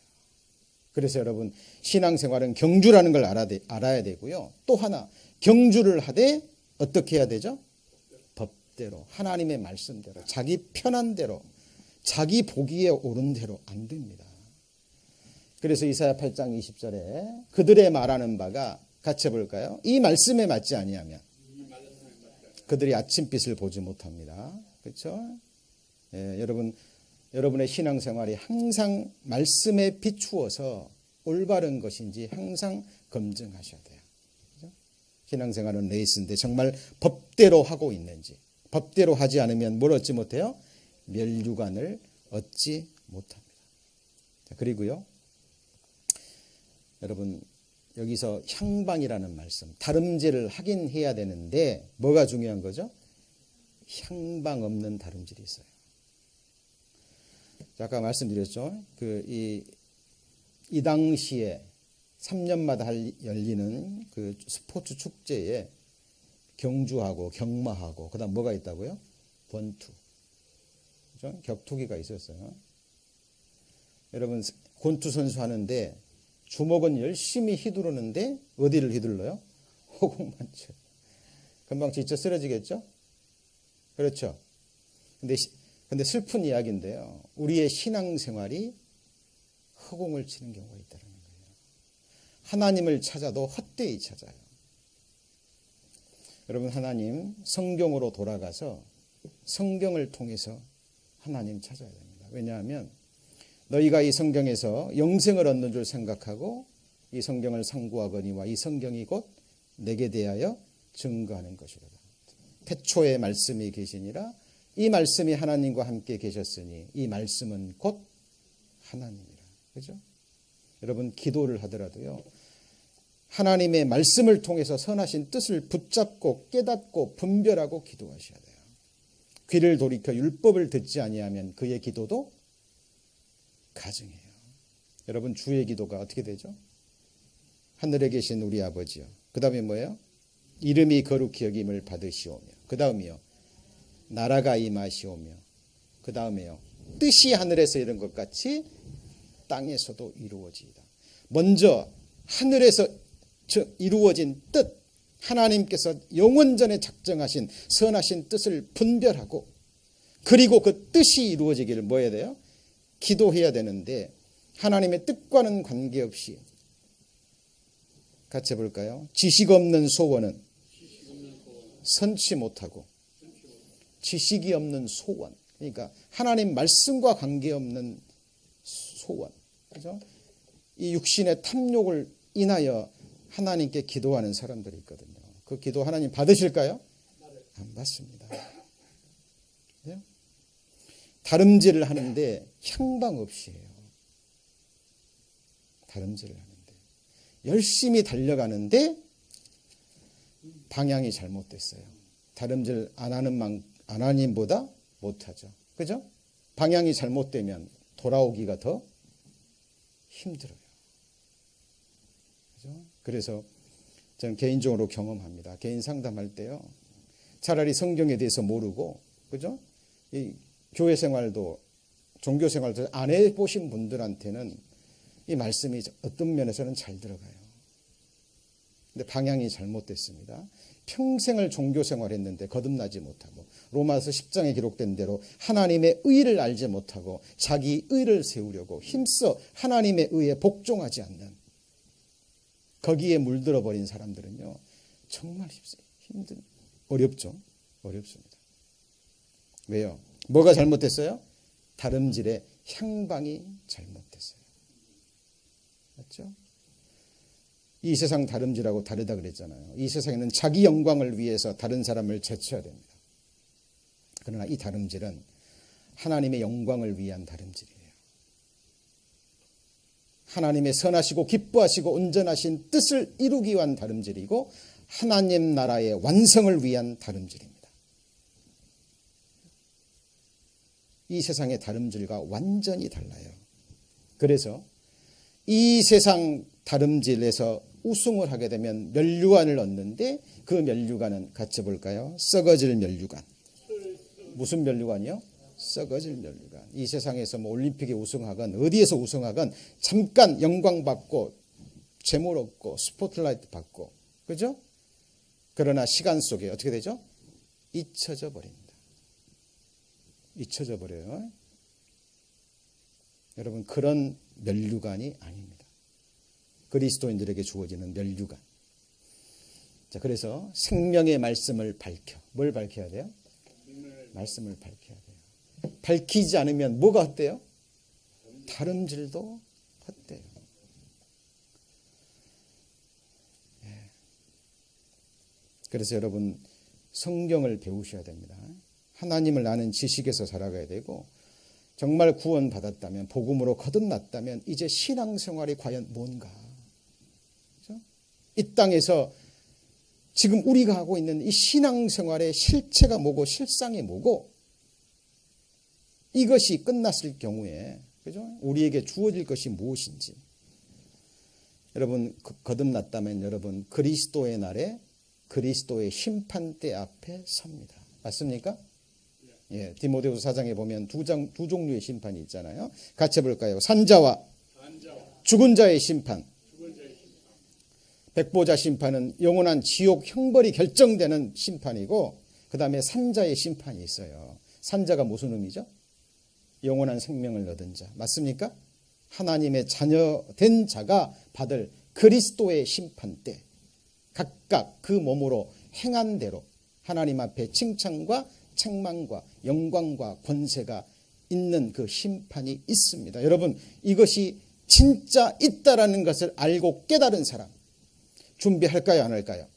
Speaker 1: 그래서 여러분 신앙생활은 경주라는 걸 알아야 되고요. 또 하나 경주를 하되 어떻게 해야 되죠? 법대로, 하나님의 말씀대로, 자기 편한 대로, 자기 보기에 옳은 대로 안 됩니다. 그래서 이사야 8장 20절에 그들의 말하는 바가 같이 볼까요? 이 말씀에 맞지 아니하면 그들이 아침빛을 보지 못합니다. 그렇죠? 예, 여러분의 신앙생활이 항상 말씀에 비추어서 올바른 것인지 항상 검증하셔야 돼요. 그렇죠? 신앙생활은 레이스인데 정말 법대로 하고 있는지, 법대로 하지 않으면 뭘 얻지 못해요? 멸류관을 얻지 못합니다. 자, 그리고요, 여러분 여기서 향방이라는 말씀, 다름질을 하긴 해야 되는데 뭐가 중요한 거죠? 향방 없는 다름질이 있어요. 아까 말씀드렸죠. 이 당시에 3년마다 열리는 그 스포츠 축제에 경주하고 경마하고 그다음 뭐가 있다고요? 권투, 그렇죠? 격투기가 있었어요. 여러분 권투 선수 하는데 주먹은 열심히 휘두르는데 어디를 휘둘러요? 허공만 쳐요. 금방 지쳐 쓰러지겠죠? 그렇죠? 근데 슬픈 이야기인데요. 우리의 신앙생활이 허공을 치는 경우가 있다는 거예요. 하나님을 찾아도 헛되이 찾아요. 여러분, 하나님 성경으로 돌아가서 성경을 통해서 하나님 찾아야 됩니다. 왜냐하면 너희가 이 성경에서 영생을 얻는 줄 생각하고 이 성경을 상고하거니와 이 성경이 곧 내게 대하여 증거하는 것이로다. 태초에 말씀이 계시니라. 이 말씀이 하나님과 함께 계셨으니 이 말씀은 곧 하나님이라. 그죠? 여러분, 기도를 하더라도요, 하나님의 말씀을 통해서 선하신 뜻을 붙잡고 깨닫고 분별하고 기도하셔야 돼요. 귀를 돌이켜 율법을 듣지 아니하면 그의 기도도 가증해요. 여러분, 주의 기도가 어떻게 되죠? 하늘에 계신 우리 아버지요. 그 다음에 뭐예요? 이름이 거룩히 여김을 받으시오며, 그 다음이요, 나라가 임하시오며, 그 다음에요, 뜻이 하늘에서 이룬 것 같이 땅에서도 이루어지이다. 먼저 하늘에서 이루어진 뜻, 하나님께서 영원전에 작정하신 선하신 뜻을 분별하고, 그리고 그 뜻이 이루어지기를 뭐 해야 돼요? 기도해야 되는데, 하나님의 뜻과는 관계없이 같이 해볼까요? 지식 없는 소원은 선치 못하고, 지식이 없는 소원, 그러니까 하나님 말씀과 관계없는 소원, 그죠? 이 육신의 탐욕을 인하여 하나님께 기도하는 사람들이 있거든요. 그 기도 하나님 받으실까요? 안 받습니다. 다름질을 하는데 향방 없이 해요. 다름질을 하는데 열심히 달려가는데 방향이 잘못됐어요. 다름질 안 하는 보다 못하죠. 그죠? 방향이 잘못되면 돌아오기가 더 힘들어요. 그죠? 그래서 저는 개인적으로 경험합니다. 개인 상담할 때요, 차라리 성경에 대해서 모르고, 그죠? 이 교회 생활도 종교 생활도 안 해보신 분들한테는 이 말씀이 어떤 면에서는 잘 들어가요. 근데 방향이 잘못됐습니다. 평생을 종교 생활했는데 거듭나지 못하고, 로마서 10장에 기록된 대로 하나님의 의를 알지 못하고 자기 의를 세우려고 힘써 하나님의 의에 복종하지 않는, 거기에 물들어 버린 사람들은요, 정말 어렵죠. 어렵습니다. 왜요? 뭐가 잘못됐어요? 다름질의 향방이 잘못됐어요. 맞죠? 이 세상 다름질하고 다르다 그랬잖아요. 이 세상에는 자기 영광을 위해서 다른 사람을 제쳐야 됩니다. 그러나 이 다름질은 하나님의 영광을 위한 다름질이에요. 하나님의 선하시고 기뻐하시고 온전하신 뜻을 이루기 위한 다름질이고, 하나님 나라의 완성을 위한 다름질입니다. 이 세상의 다름질과 완전히 달라요. 그래서 이 세상 다름질에서 우승을 하게 되면 면류관을 얻는데, 그 면류관은 같이 볼까요? 썩어질 면류관. 무슨 면류관이요? 썩어질 면류관. 이 세상에서 뭐 올림픽에 우승하건 어디에서 우승하건 잠깐 영광 받고 재물 얻고 스포트라이트 받고, 그죠? 그러나 시간 속에 어떻게 되죠? 잊혀져 버립니다. 잊혀져 버려요. 여러분, 그런 면류관이 아닙니다. 그리스도인들에게 주어지는 면류관. 자, 그래서 생명의 말씀을 밝혀. 뭘 밝혀야 돼요? 말씀을 밝혀야 돼요. 밝히지 않으면 뭐가 헛돼요? 다름질도 헛돼요. 그래서 여러분, 성경을 배우셔야 됩니다. 하나님을 아는 지식에서 살아가야 되고, 정말 구원받았다면, 복음으로 거듭났다면 이제 신앙생활이 과연 뭔가, 그렇죠? 이 땅에서 지금 우리가 하고 있는 이 신앙생활의 실체가 뭐고 실상이 뭐고, 이것이 끝났을 경우에, 그죠? 우리에게 주어질 것이 무엇인지. 여러분, 거듭났다면 여러분, 그리스도의 날에 그리스도의 심판대 앞에 섭니다. 맞습니까? 예, 디모데후서 4장에 보면 두 종류의 심판이 있잖아요. 같이 해볼까요? 산자와 죽은 자의 심판. 백보자 심판은 영원한 지옥 형벌이 결정되는 심판이고, 그 다음에 산자의 심판이 있어요. 산자가 무슨 의미죠? 영원한 생명을 얻은 자. 맞습니까? 하나님의 자녀된 자가 받을 그리스도의 심판 때 각각 그 몸으로 행한 대로 하나님 앞에 칭찬과 책망과 영광과 권세가 있는 그 심판이 있습니다. 여러분, 이것이 진짜 있다라는 것을 알고 깨달은 사람 준비할까요, 안 할까요?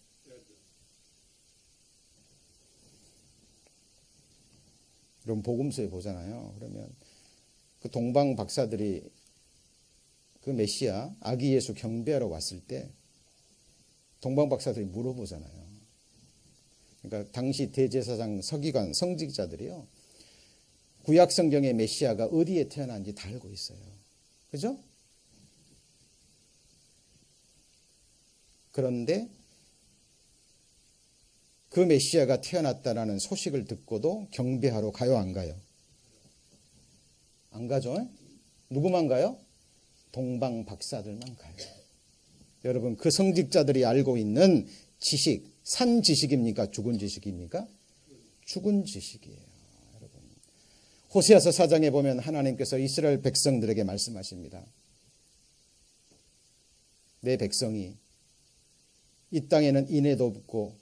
Speaker 1: 그럼 복음서에 보잖아요. 그러면 그 동방 박사들이 그 메시아 아기 예수 경배하러 왔을 때 동방 박사들이 물어보잖아요. 그러니까 당시 대제사장 서기관 성직자들이요, 구약 성경의 메시아가 어디에 태어난지 다 알고 있어요. 그죠? 그런데 그 메시아가 태어났다라는 소식을 듣고도 경배하러 가요, 안 가요? 안 가죠? 누구만 가요? 동방 박사들만 가요. 여러분, 그 성직자들이 알고 있는 지식, 산 지식입니까? 죽은 지식입니까? 죽은 지식이에요. 여러분, 호세아서 4장에 보면 하나님께서 이스라엘 백성들에게 말씀하십니다. 내 백성이 이 땅에는 인애도 없고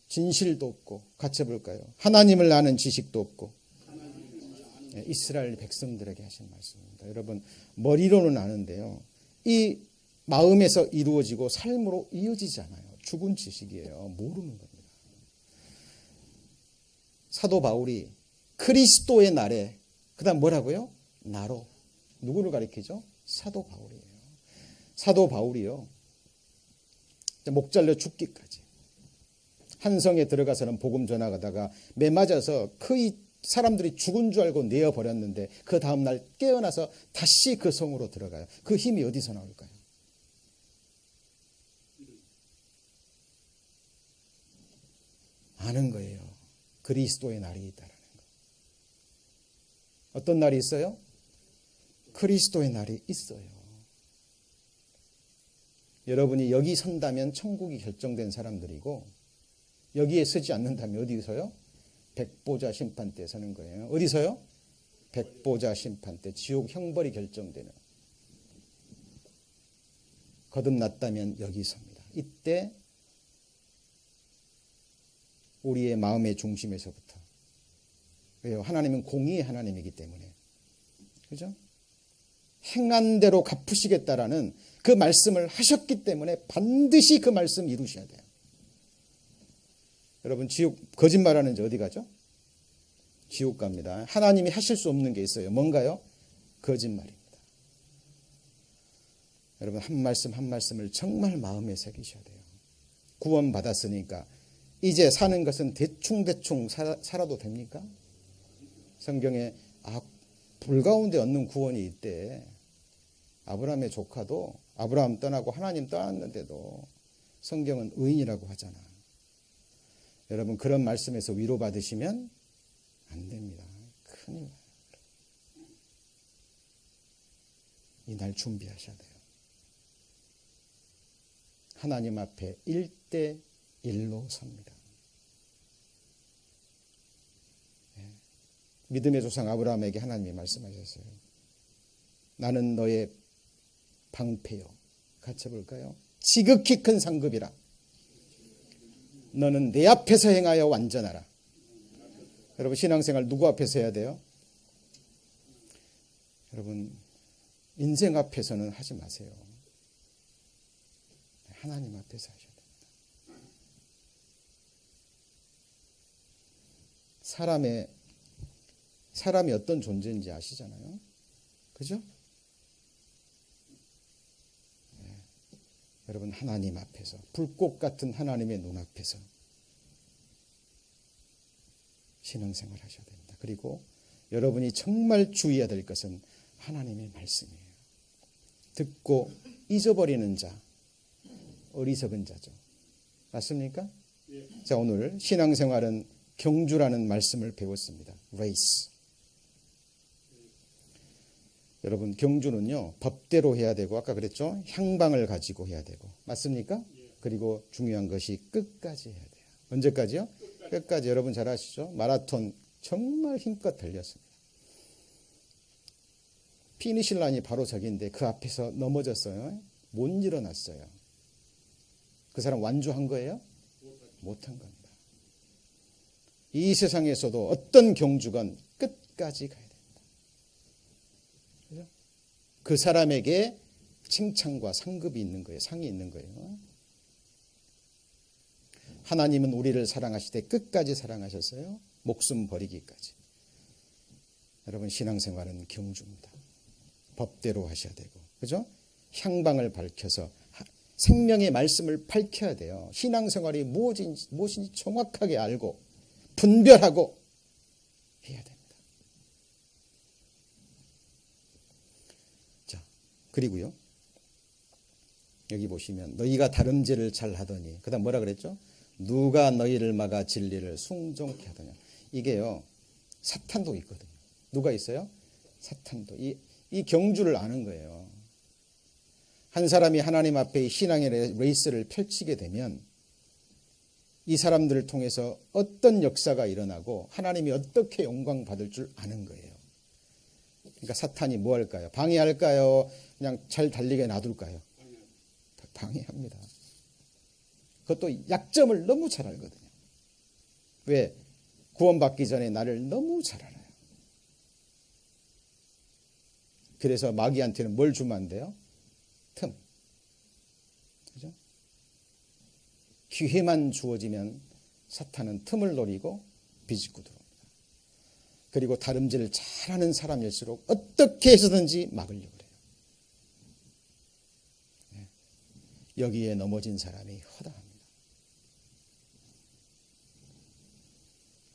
Speaker 1: 진실도 없고, 같이 해볼까요? 하나님을 아는 지식도 없고. 이스라엘 백성들에게 하신 말씀입니다. 여러분, 머리로는 아는데요, 이 마음에서 이루어지고 삶으로 이어지지 않아요. 죽은 지식이에요. 모르는 겁니다. 사도 바울이 그리스도의 날에, 그 다음 뭐라고요? 나로. 누구를 가리키죠? 사도 바울이에요. 사도 바울이요, 목 잘려 죽기까지 한 성에 들어가서는 복음 전하다가 매 맞아서 거의 사람들이 죽은 줄 알고 내어버렸는데, 그 다음날 깨어나서 다시 그 성으로 들어가요. 그 힘이 어디서 나올까요? 아는 거예요. 그리스도의 날이 있다라는 거. 어떤 날이 있어요? 그리스도의 날이 있어요. 여러분이 여기 선다면 천국이 결정된 사람들이고, 여기에 서지 않는다면 어디서요? 백보자 심판 때 서는 거예요. 어디서요? 백보자 심판 때, 지옥 형벌이 결정되는. 거듭났다면 여기 섭니다. 이때 우리의 마음의 중심에서부터. 왜요? 하나님은 공의의 하나님이기 때문에. 그죠? 행한 대로 갚으시겠다라는 그 말씀을 하셨기 때문에 반드시 그 말씀 이루셔야 돼요. 여러분, 지옥, 거짓말하는 자 어디 가죠? 지옥 갑니다. 하나님이 하실 수 없는 게 있어요. 뭔가요? 거짓말입니다. 여러분, 한 말씀 한 말씀을 정말 마음에 새기셔야 돼요. 구원 받았으니까 이제 사는 것은 대충 살아도 됩니까? 성경에 불 가운데 얻는 구원이 있대. 아브라함의 조카도 아브라함 떠나고 하나님 떠났는데도 성경은 의인이라고 하잖아. 여러분, 그런 말씀에서 위로받으시면 안 됩니다. 큰일 나요. 이날 준비하셔야 돼요. 하나님 앞에 1대1로 섭니다. 믿음의 조상 아브라함에게 하나님이 말씀하셨어요. 나는 너의 방패요. 같이 해볼까요? 지극히 큰 상급이라. 너는 내 앞에서 행하여 완전하라. 여러분, 신앙생활 누구 앞에서 해야 돼요? 여러분, 인생 앞에서는 하지 마세요. 하나님 앞에서 하셔야 됩니다. 사람이 어떤 존재인지 아시잖아요. 그죠? 네. 여러분, 하나님 앞에서, 불꽃 같은 하나님의 눈앞에서 신앙생활 하셔야 됩니다. 그리고 여러분이 정말 주의해야 될 것은 하나님의 말씀이에요. 듣고 잊어버리는 자, 어리석은 자죠. 맞습니까? 자, 오늘 신앙생활은 경주라는 말씀을 배웠습니다. 레이스. 여러분 경주는요 법대로 해야 되고 아까 그랬죠 향방을 가지고 해야 되고 맞습니까? 그리고 중요한 것이 끝까지 해야 돼요. 언제까지요? 끝까지. 여러분 잘 아시죠? 마라톤 정말 힘껏 달렸습니다. 피니시라인이 바로 저기인데 그 앞에서 넘어졌어요. 못 일어났어요. 그 사람 완주한 거예요? 못한 겁니다. 이 세상에서도 어떤 경주건 끝까지 가야 됩니다. 그죠? 그 사람에게 칭찬과 상급이 있는 거예요. 상이 있는 거예요. 하나님은 우리를 사랑하시되 끝까지 사랑하셨어요. 목숨 버리기까지. 여러분 신앙생활은 경주입니다. 법대로 하셔야 되고 그죠? 향방을 밝혀서 생명의 말씀을 밝혀야 돼요. 신앙생활이 무엇인지 정확하게 알고 분별하고 해야 됩니다. 자, 그리고요. 여기 보시면 너희가 다름질을 잘 하더니 그다음 뭐라 그랬죠? 누가 너희를 막아 진리를 순종케 하더냐. 이게요. 사탄도 있거든요. 누가 있어요? 사탄도. 이 경주를 아는 거예요. 한 사람이 하나님 앞에 신앙의 레이스를 펼치게 되면 이 사람들을 통해서 어떤 역사가 일어나고 하나님이 어떻게 영광 받을 줄 아는 거예요. 그러니까 사탄이 뭐 할까요? 방해할까요? 그냥 잘 달리게 놔둘까요? 방해합니다. 그것도 약점을 너무 잘 알거든요. 왜? 구원받기 전에 나를 너무 잘 알아요. 그래서 마귀한테는 뭘 주면 안 돼요? 틈. 그죠? 기회만 주어지면 사탄은 틈을 노리고 비집고 들어옵니다. 그리고 다름질을 잘하는 사람일수록 어떻게 해서든지 막으려고 그래요. 네. 여기에 넘어진 사람이 허다합니다.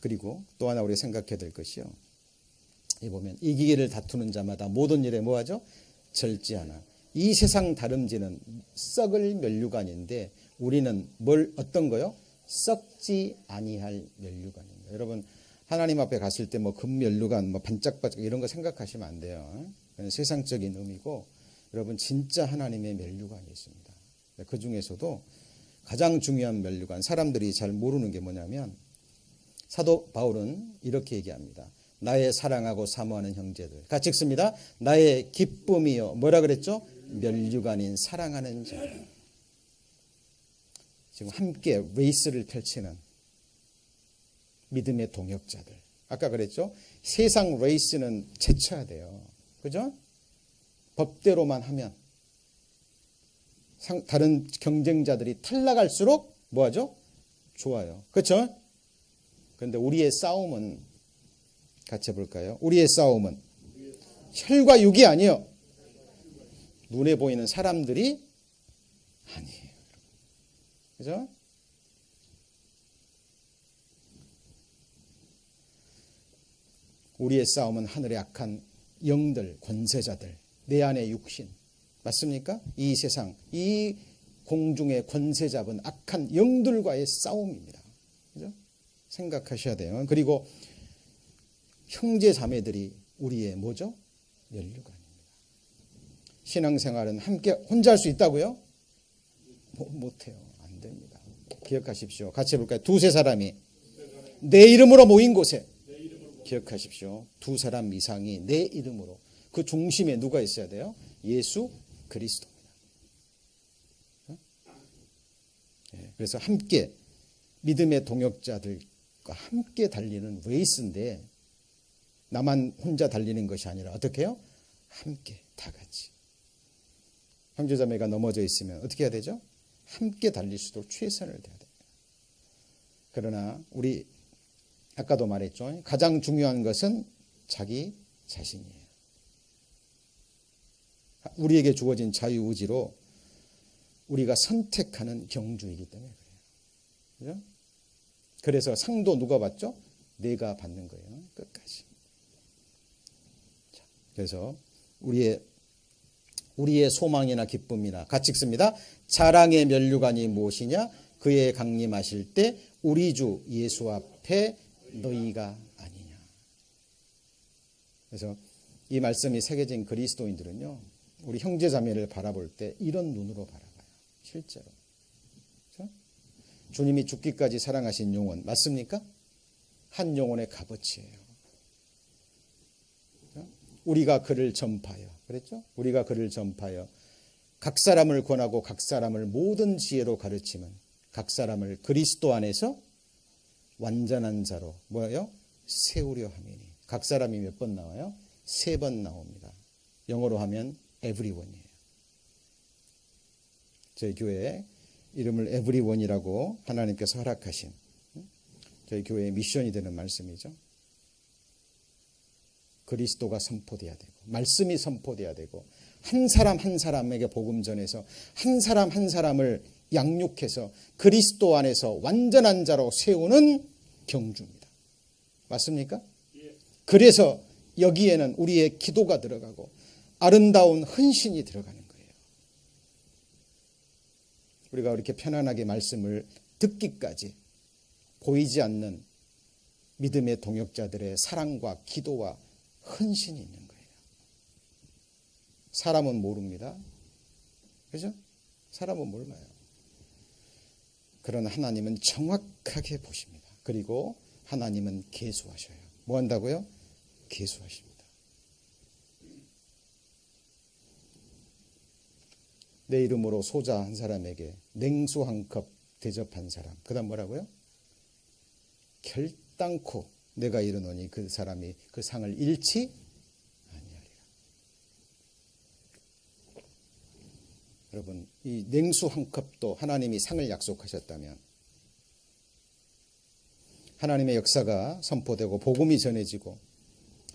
Speaker 1: 그리고 또 하나 우리 생각해야 될 것이요. 이 보면 이기기를 다투는 자마다 모든 일에 뭐하죠? 절제하나. 이 세상 다름질은 썩을 면류관인데 우리는 어떤 거요? 썩지 아니할 면류관입니다. 여러분 하나님 앞에 갔을 때 뭐 금면류관, 뭐 반짝반짝 이런 거 생각하시면 안 돼요. 그건 세상적인 의미고 여러분 진짜 하나님의 면류관이 있습니다. 그 중에서도 가장 중요한 면류관 사람들이 잘 모르는 게 뭐냐면 사도 바울은 이렇게 얘기합니다. 나의 사랑하고 사모하는 형제들. 같이 읽습니다. 나의 기쁨이요. 뭐라 그랬죠? 면류관인 사랑하는 자. 지금 함께 레이스를 펼치는 믿음의 동역자들. 아까 그랬죠? 세상 레이스는 제쳐야 돼요. 그죠? 법대로만 하면 다른 경쟁자들이 탈락할수록 뭐하죠? 좋아요. 그렇죠? 그런데 우리의 싸움은 같이 해볼까요? 우리의 싸움은 혈과 육이 아니에요. 눈에 보이는 사람들이 아니에요. 그죠? 우리의 싸움은 하늘의 악한 영들, 권세자들, 내 안의 육신. 맞습니까? 이 세상, 이 공중의 권세 잡은 악한 영들과의 싸움입니다. 그죠? 생각하셔야 돼요. 그리고 형제 자매들이 우리의 뭐죠? 면류관입니다. 신앙생활은 함께 혼자 할 수 있다고요? 못해요. 안 됩니다. 기억하십시오. 같이 해볼까요? 두세 사람이 내 이름으로 모인 곳에 기억하십시오. 두 사람 이상이 내 이름으로 그 중심에 누가 있어야 돼요? 예수 그리스도입니다. 그래서 함께 믿음의 동역자들과 함께 달리는 레이스인데 나만 혼자 달리는 것이 아니라 어떻게 해요? 함께 다 같이. 형제자매가 넘어져 있으면 어떻게 해야 되죠? 함께 달릴 수 있도록 최선을 다해야 됩니다. 그러나 우리 아까도 말했죠. 가장 중요한 것은 자기 자신이에요. 우리에게 주어진 자유의지로 우리가 선택하는 경주이기 때문에 그래요. 그죠? 그래서 상도 누가 받죠? 내가 받는 거예요. 끝까지. 자, 그래서 우리의 소망이나 기쁨이나 같이 읽습니다. 자랑의 면류관이 무엇이냐? 그의 강림하실 때 우리 주 예수 앞에 너희가 아니냐. 그래서 이 말씀이 새겨진 그리스도인들은요, 우리 형제 자매를 바라볼 때 이런 눈으로 바라봐요. 실제로. 그렇죠? 주님이 죽기까지 사랑하신 영혼 맞습니까? 한 영혼의 값어치예요. 그렇죠? 우리가 그를 전파하여, 그랬죠? 우리가 그를 전파하여 각 사람을 권하고 각 사람을 모든 지혜로 가르치면 각 사람을 그리스도 안에서 완전한 자로 뭐예요? 세우려 함이니. 각 사람이 몇 번 나와요? 3번 나옵니다. 영어로 하면 everyone이에요. 저희 교회에 이름을 everyone이라고 하나님께서 허락하신 저희 교회의 미션이 되는 말씀이죠. 그리스도가 선포돼야 되고 말씀이 선포돼야 되고 한 사람 한 사람에게 복음 전해서 한 사람 한 사람을 양육해서 그리스도 안에서 완전한 자로 세우는 경주입니다. 맞습니까? 그래서 여기에는 우리의 기도가 들어가고 아름다운 헌신이 들어가는 거예요. 우리가 이렇게 편안하게 말씀을 듣기까지 보이지 않는 믿음의 동역자들의 사랑과 기도와 헌신이 있는 거예요. 사람은 모릅니다. 그죠? 사람은 몰라요. 그러나 하나님은 정확하게 보십니다. 그리고 하나님은 계수하셔요. 뭐 한다고요? 계수하십니다. 내 이름으로 소자 한 사람에게 냉수 한 컵 대접한 사람. 그 다음 뭐라고요? 결단코 내가 이르노니 그 사람이 그 상을 잃지 아니하리라. 여러분, 이 냉수 한 컵도 하나님이 상을 약속하셨다면 하나님의 역사가 선포되고 복음이 전해지고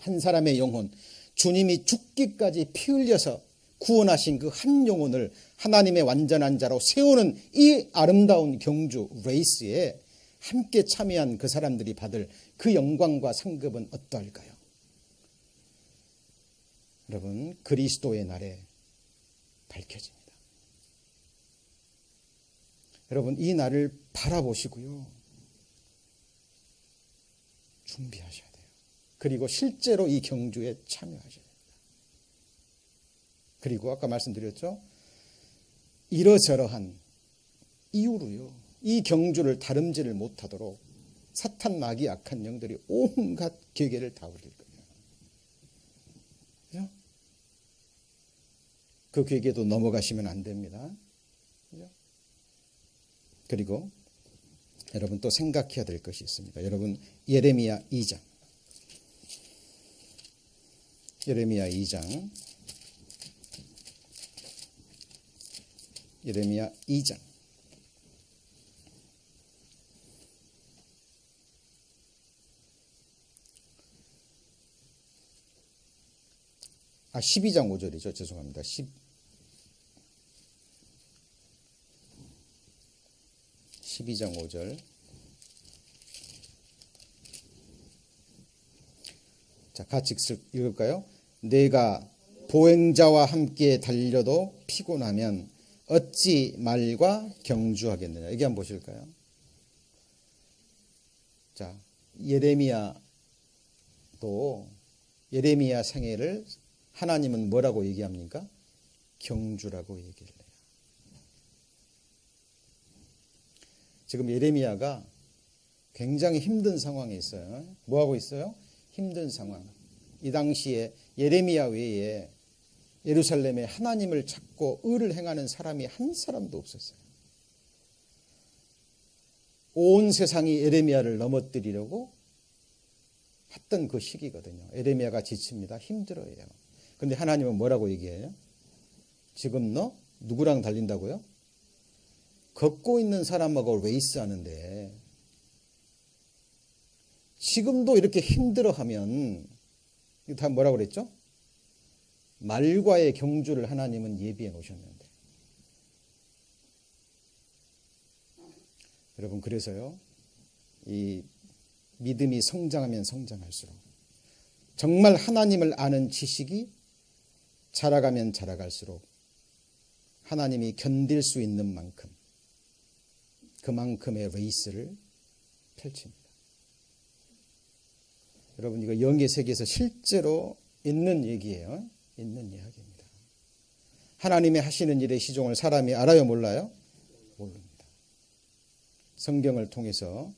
Speaker 1: 한 사람의 영혼, 주님이 죽기까지 피 흘려서 구원하신 그 한 영혼을 하나님의 완전한 자로 세우는 이 아름다운 경주 레이스에 함께 참여한 그 사람들이 받을 그 영광과 상급은 어떠할까요? 여러분, 그리스도의 날에 밝혀집니다. 여러분, 이 날을 바라보시고요. 준비하셔야 돼요. 그리고 실제로 이 경주에 참여하셔야 됩니다. 그리고 아까 말씀드렸죠? 이러저러한 이유로요. 이 경주를 다름질을 못하도록 사탄 마귀 악한 영들이 온갖 계계를 다 부릴 거예요. 그죠? 그 계계도 넘어가시면 안 됩니다. 그죠? 그리고 여러분 또 생각해야 될 것이 있습니다. 여러분 예레미야 2장. 예레미야 2장. 예레미야 2장. 12장 5절이죠. 죄송합니다. 12장 5절. 자, 같이 읽을까요? 내가 보행자와 함께 달려도 피곤하면 어찌 말과 경주하겠느냐. 여기 한번 보실까요? 자, 예레미야 생애를 하나님은 뭐라고 얘기합니까? 경주라고 얘기를 해요. 지금 예레미야가 굉장히 힘든 상황에 있어요. 뭐하고 있어요? 힘든 상황. 이 당시에 예레미야 외에 예루살렘에 하나님을 찾고 의를 행하는 사람이 한 사람도 없었어요. 온 세상이 예레미야를 넘어뜨리려고 했던 그 시기거든요. 예레미야가 지칩니다. 힘들어해요. 그런데 하나님은 뭐라고 얘기해요? 지금 너 누구랑 달린다고요? 걷고 있는 사람하고 레이스하는데 지금도 이렇게 힘들어하면 이거 다 뭐라고 그랬죠? 말과의 경주를 하나님은 예비해 놓으셨는데 여러분 그래서요 이 믿음이 성장하면 성장할수록 정말 하나님을 아는 지식이 자라가면 자라갈수록 하나님이 견딜 수 있는 만큼 그만큼의 레이스를 펼칩니다. 여러분 이거 영의 세계에서 실제로 있는 얘기예요. 있는 이야기입니다. 하나님의 하시는 일의 시종을 사람이 알아요, 몰라요? 모릅니다. 성경을 통해서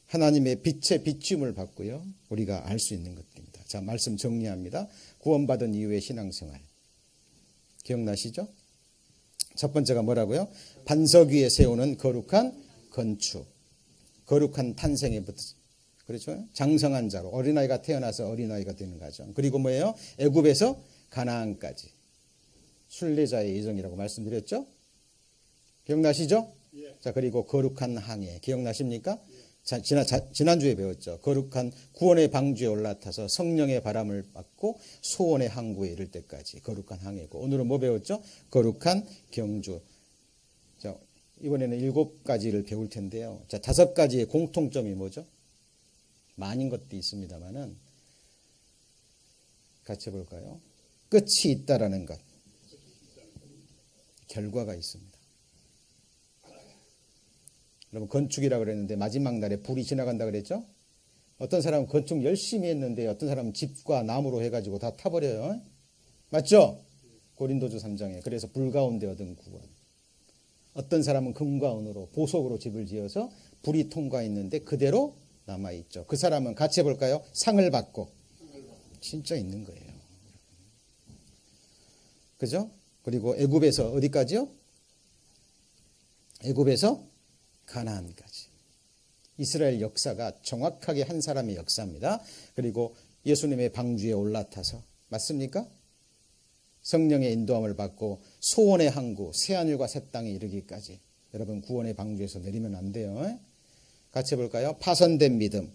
Speaker 1: 하나님의 빛의 비춤을 받고요, 우리가 알 수 있는 것입니다. 자, 말씀 정리합니다. 구원받은 이후의 신앙생활 기억나시죠? 첫 번째가 뭐라고요? 반석 위에 세우는 거룩한 건축, 거룩한 탄생에 그렇죠? 장성한 자로 어린아이가 태어나서 어린아이가 되는 과정. 그리고 뭐예요? 애굽에서 가나안까지 순례자의 예정이라고 말씀드렸죠? 기억나시죠?
Speaker 2: 예.
Speaker 1: 자, 그리고 거룩한 항해 기억나십니까? 자, 지난주에 배웠죠. 거룩한 구원의 방주에 올라타서 성령의 바람을 받고 소원의 항구에 이를 때까지 거룩한 항해고, 오늘은 뭐 배웠죠? 거룩한 경주. 자, 이번에는 7가지를 배울 텐데요. 자, 5가지의 공통점이 뭐죠? 많은 것도 있습니다만은 같이 볼까요? 끝이 있다라는 것, 결과가 있습니다. 여러분, 건축이라고 그랬는데 마지막 날에 불이 지나간다 그랬죠? 어떤 사람은 건축 열심히 했는데 어떤 사람은 집과 나무로 해가지고 다 타버려요. 맞죠? 고린도주 3장에. 그래서 불 가운데 얻은 구원. 어떤 사람은 금과 은으로 보석으로 집을 지어서 불이 통과했는데 그대로 남아있죠. 그 사람은 같이 해볼까요? 상을 받고. 진짜 있는 거예요. 그죠? 그리고 애굽에서 어디까지요? 애굽에서 가나안까지. 이스라엘 역사가 정확하게 한 사람의 역사입니다. 그리고 예수님의 방주에 올라타서, 맞습니까? 성령의 인도함을 받고 소원의 항구, 새하늘과 새 땅에 이르기까지. 여러분, 구원의 방주에서 내리면 안 돼요. 같이 해볼까요? 파손된 믿음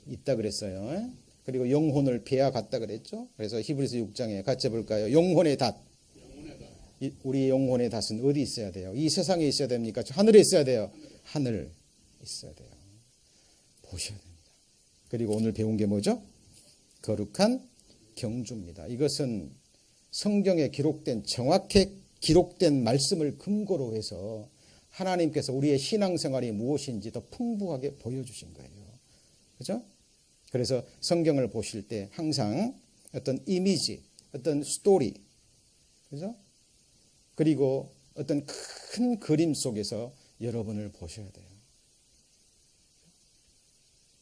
Speaker 1: 있다 그랬어요. 그리고 영혼을 빼앗았다 그랬죠. 그래서 히브리서 6장에 같이 해볼까요? 영혼의 닷. 우리 영혼의 닷은 어디 있어야 돼요? 이 세상에 있어야 됩니까? 하늘에 있어야 돼요. 하늘 있어야 돼요. 보셔야 됩니다. 그리고 오늘 배운 게 뭐죠? 거룩한 경주입니다. 이것은 성경에 기록된, 정확하게 기록된 말씀을 근거로 해서 하나님께서 우리의 신앙생활이 무엇인지 더 풍부하게 보여주신 거예요. 그죠? 그래서 성경을 보실 때 항상 어떤 이미지, 어떤 스토리, 그죠? 그리고 어떤 큰 그림 속에서 여러분을 보셔야 돼요.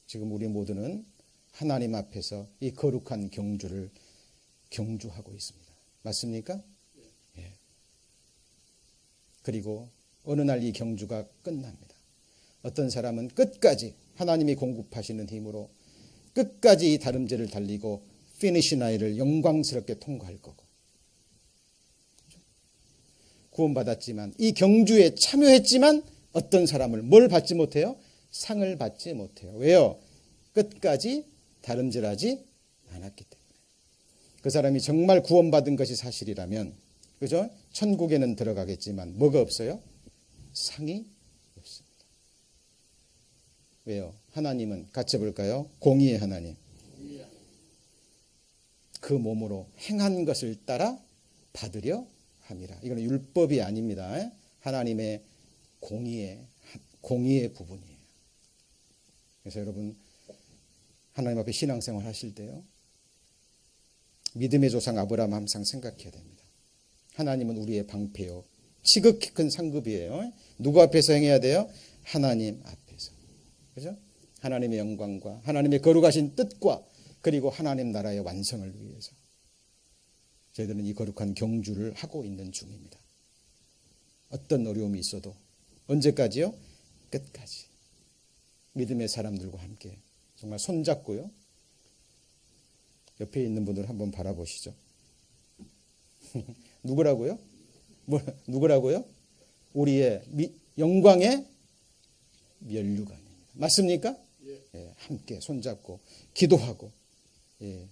Speaker 1: 지금 우리 모두는 하나님 앞에서 이 거룩한 경주를 경주하고 있습니다. 맞습니까? 예. 그리고 어느 날 이 경주가 끝납니다. 어떤 사람은 끝까지 하나님이 공급하시는 힘으로 끝까지 이 다름질을 달리고 피니시 라인을 영광스럽게 통과할 거고, 구원받았지만 이 경주에 참여했지만 어떤 사람을 뭘 받지 못해요? 상을 받지 못해요. 왜요? 끝까지 다름질하지 않았기 때문에. 그 사람이 정말 구원받은 것이 사실이라면, 그죠? 천국에는 들어가겠지만 뭐가 없어요? 상이 없습니다. 왜요? 하나님은 같이 볼까요? 공의의 하나님. 그 몸으로 행한 것을 따라 받으려 함이라. 이건 율법이 아닙니다. 하나님의 공의의 부분이에요. 그래서 여러분, 하나님 앞에 신앙생활 하실 때요, 믿음의 조상 아브라함 항상 생각해야 됩니다. 하나님은 우리의 방패요, 지극히 큰 상급이에요. 누구 앞에서 행해야 돼요? 하나님 앞에서. 그죠? 하나님의 영광과 하나님의 거룩하신 뜻과 그리고 하나님 나라의 완성을 위해서 저희들은 이 거룩한 경주를 하고 있는 중입니다. 어떤 어려움이 있어도 언제까지요? 끝까지 믿음의 사람들과 함께 정말 손잡고요, 옆에 있는 분들 한번 바라보시죠. 누구라고요? 누구라고요? 우리의 영광의 면류관입니다. 맞습니까? 예, 함께 손잡고 기도하고, 예,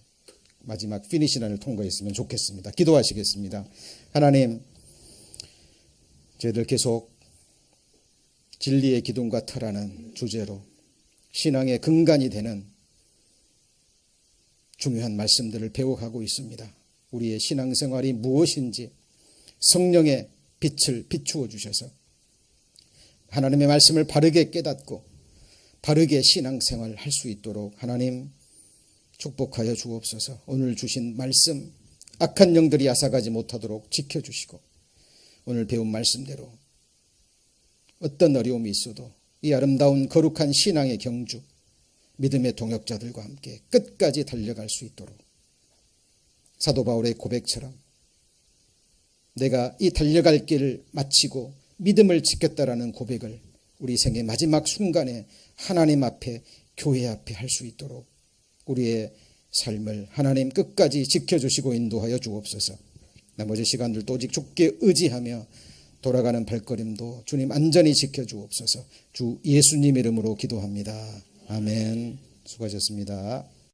Speaker 1: 마지막 피니시라인을 통과했으면 좋겠습니다. 기도하시겠습니다. 하나님, 저희들 계속 진리의 기둥과 터라는 주제로 신앙의 근간이 되는 중요한 말씀들을 배워가고 있습니다. 우리의 신앙생활이 무엇인지 성령의 빛을 비추어 주셔서 하나님의 말씀을 바르게 깨닫고 바르게 신앙생활을 할 수 있도록 하나님 축복하여 주옵소서. 오늘 주신 말씀 악한 영들이 앗아가지 못하도록 지켜주시고 오늘 배운 말씀대로 어떤 어려움이 있어도 이 아름다운 거룩한 신앙의 경주 믿음의 동역자들과 함께 끝까지 달려갈 수 있도록 사도 바울의 고백처럼 내가 이 달려갈 길을 마치고 믿음을 지켰다라는 고백을 우리 생의 마지막 순간에 하나님 앞에 교회 앞에 할 수 있도록 우리의 삶을 하나님 끝까지 지켜주시고 인도하여 주옵소서. 나머지 시간들도 오직 주께 의지하며 돌아가는 발걸음도 주님 안전히 지켜주옵소서. 주 예수님 이름으로 기도합니다. 아멘. 수고하셨습니다.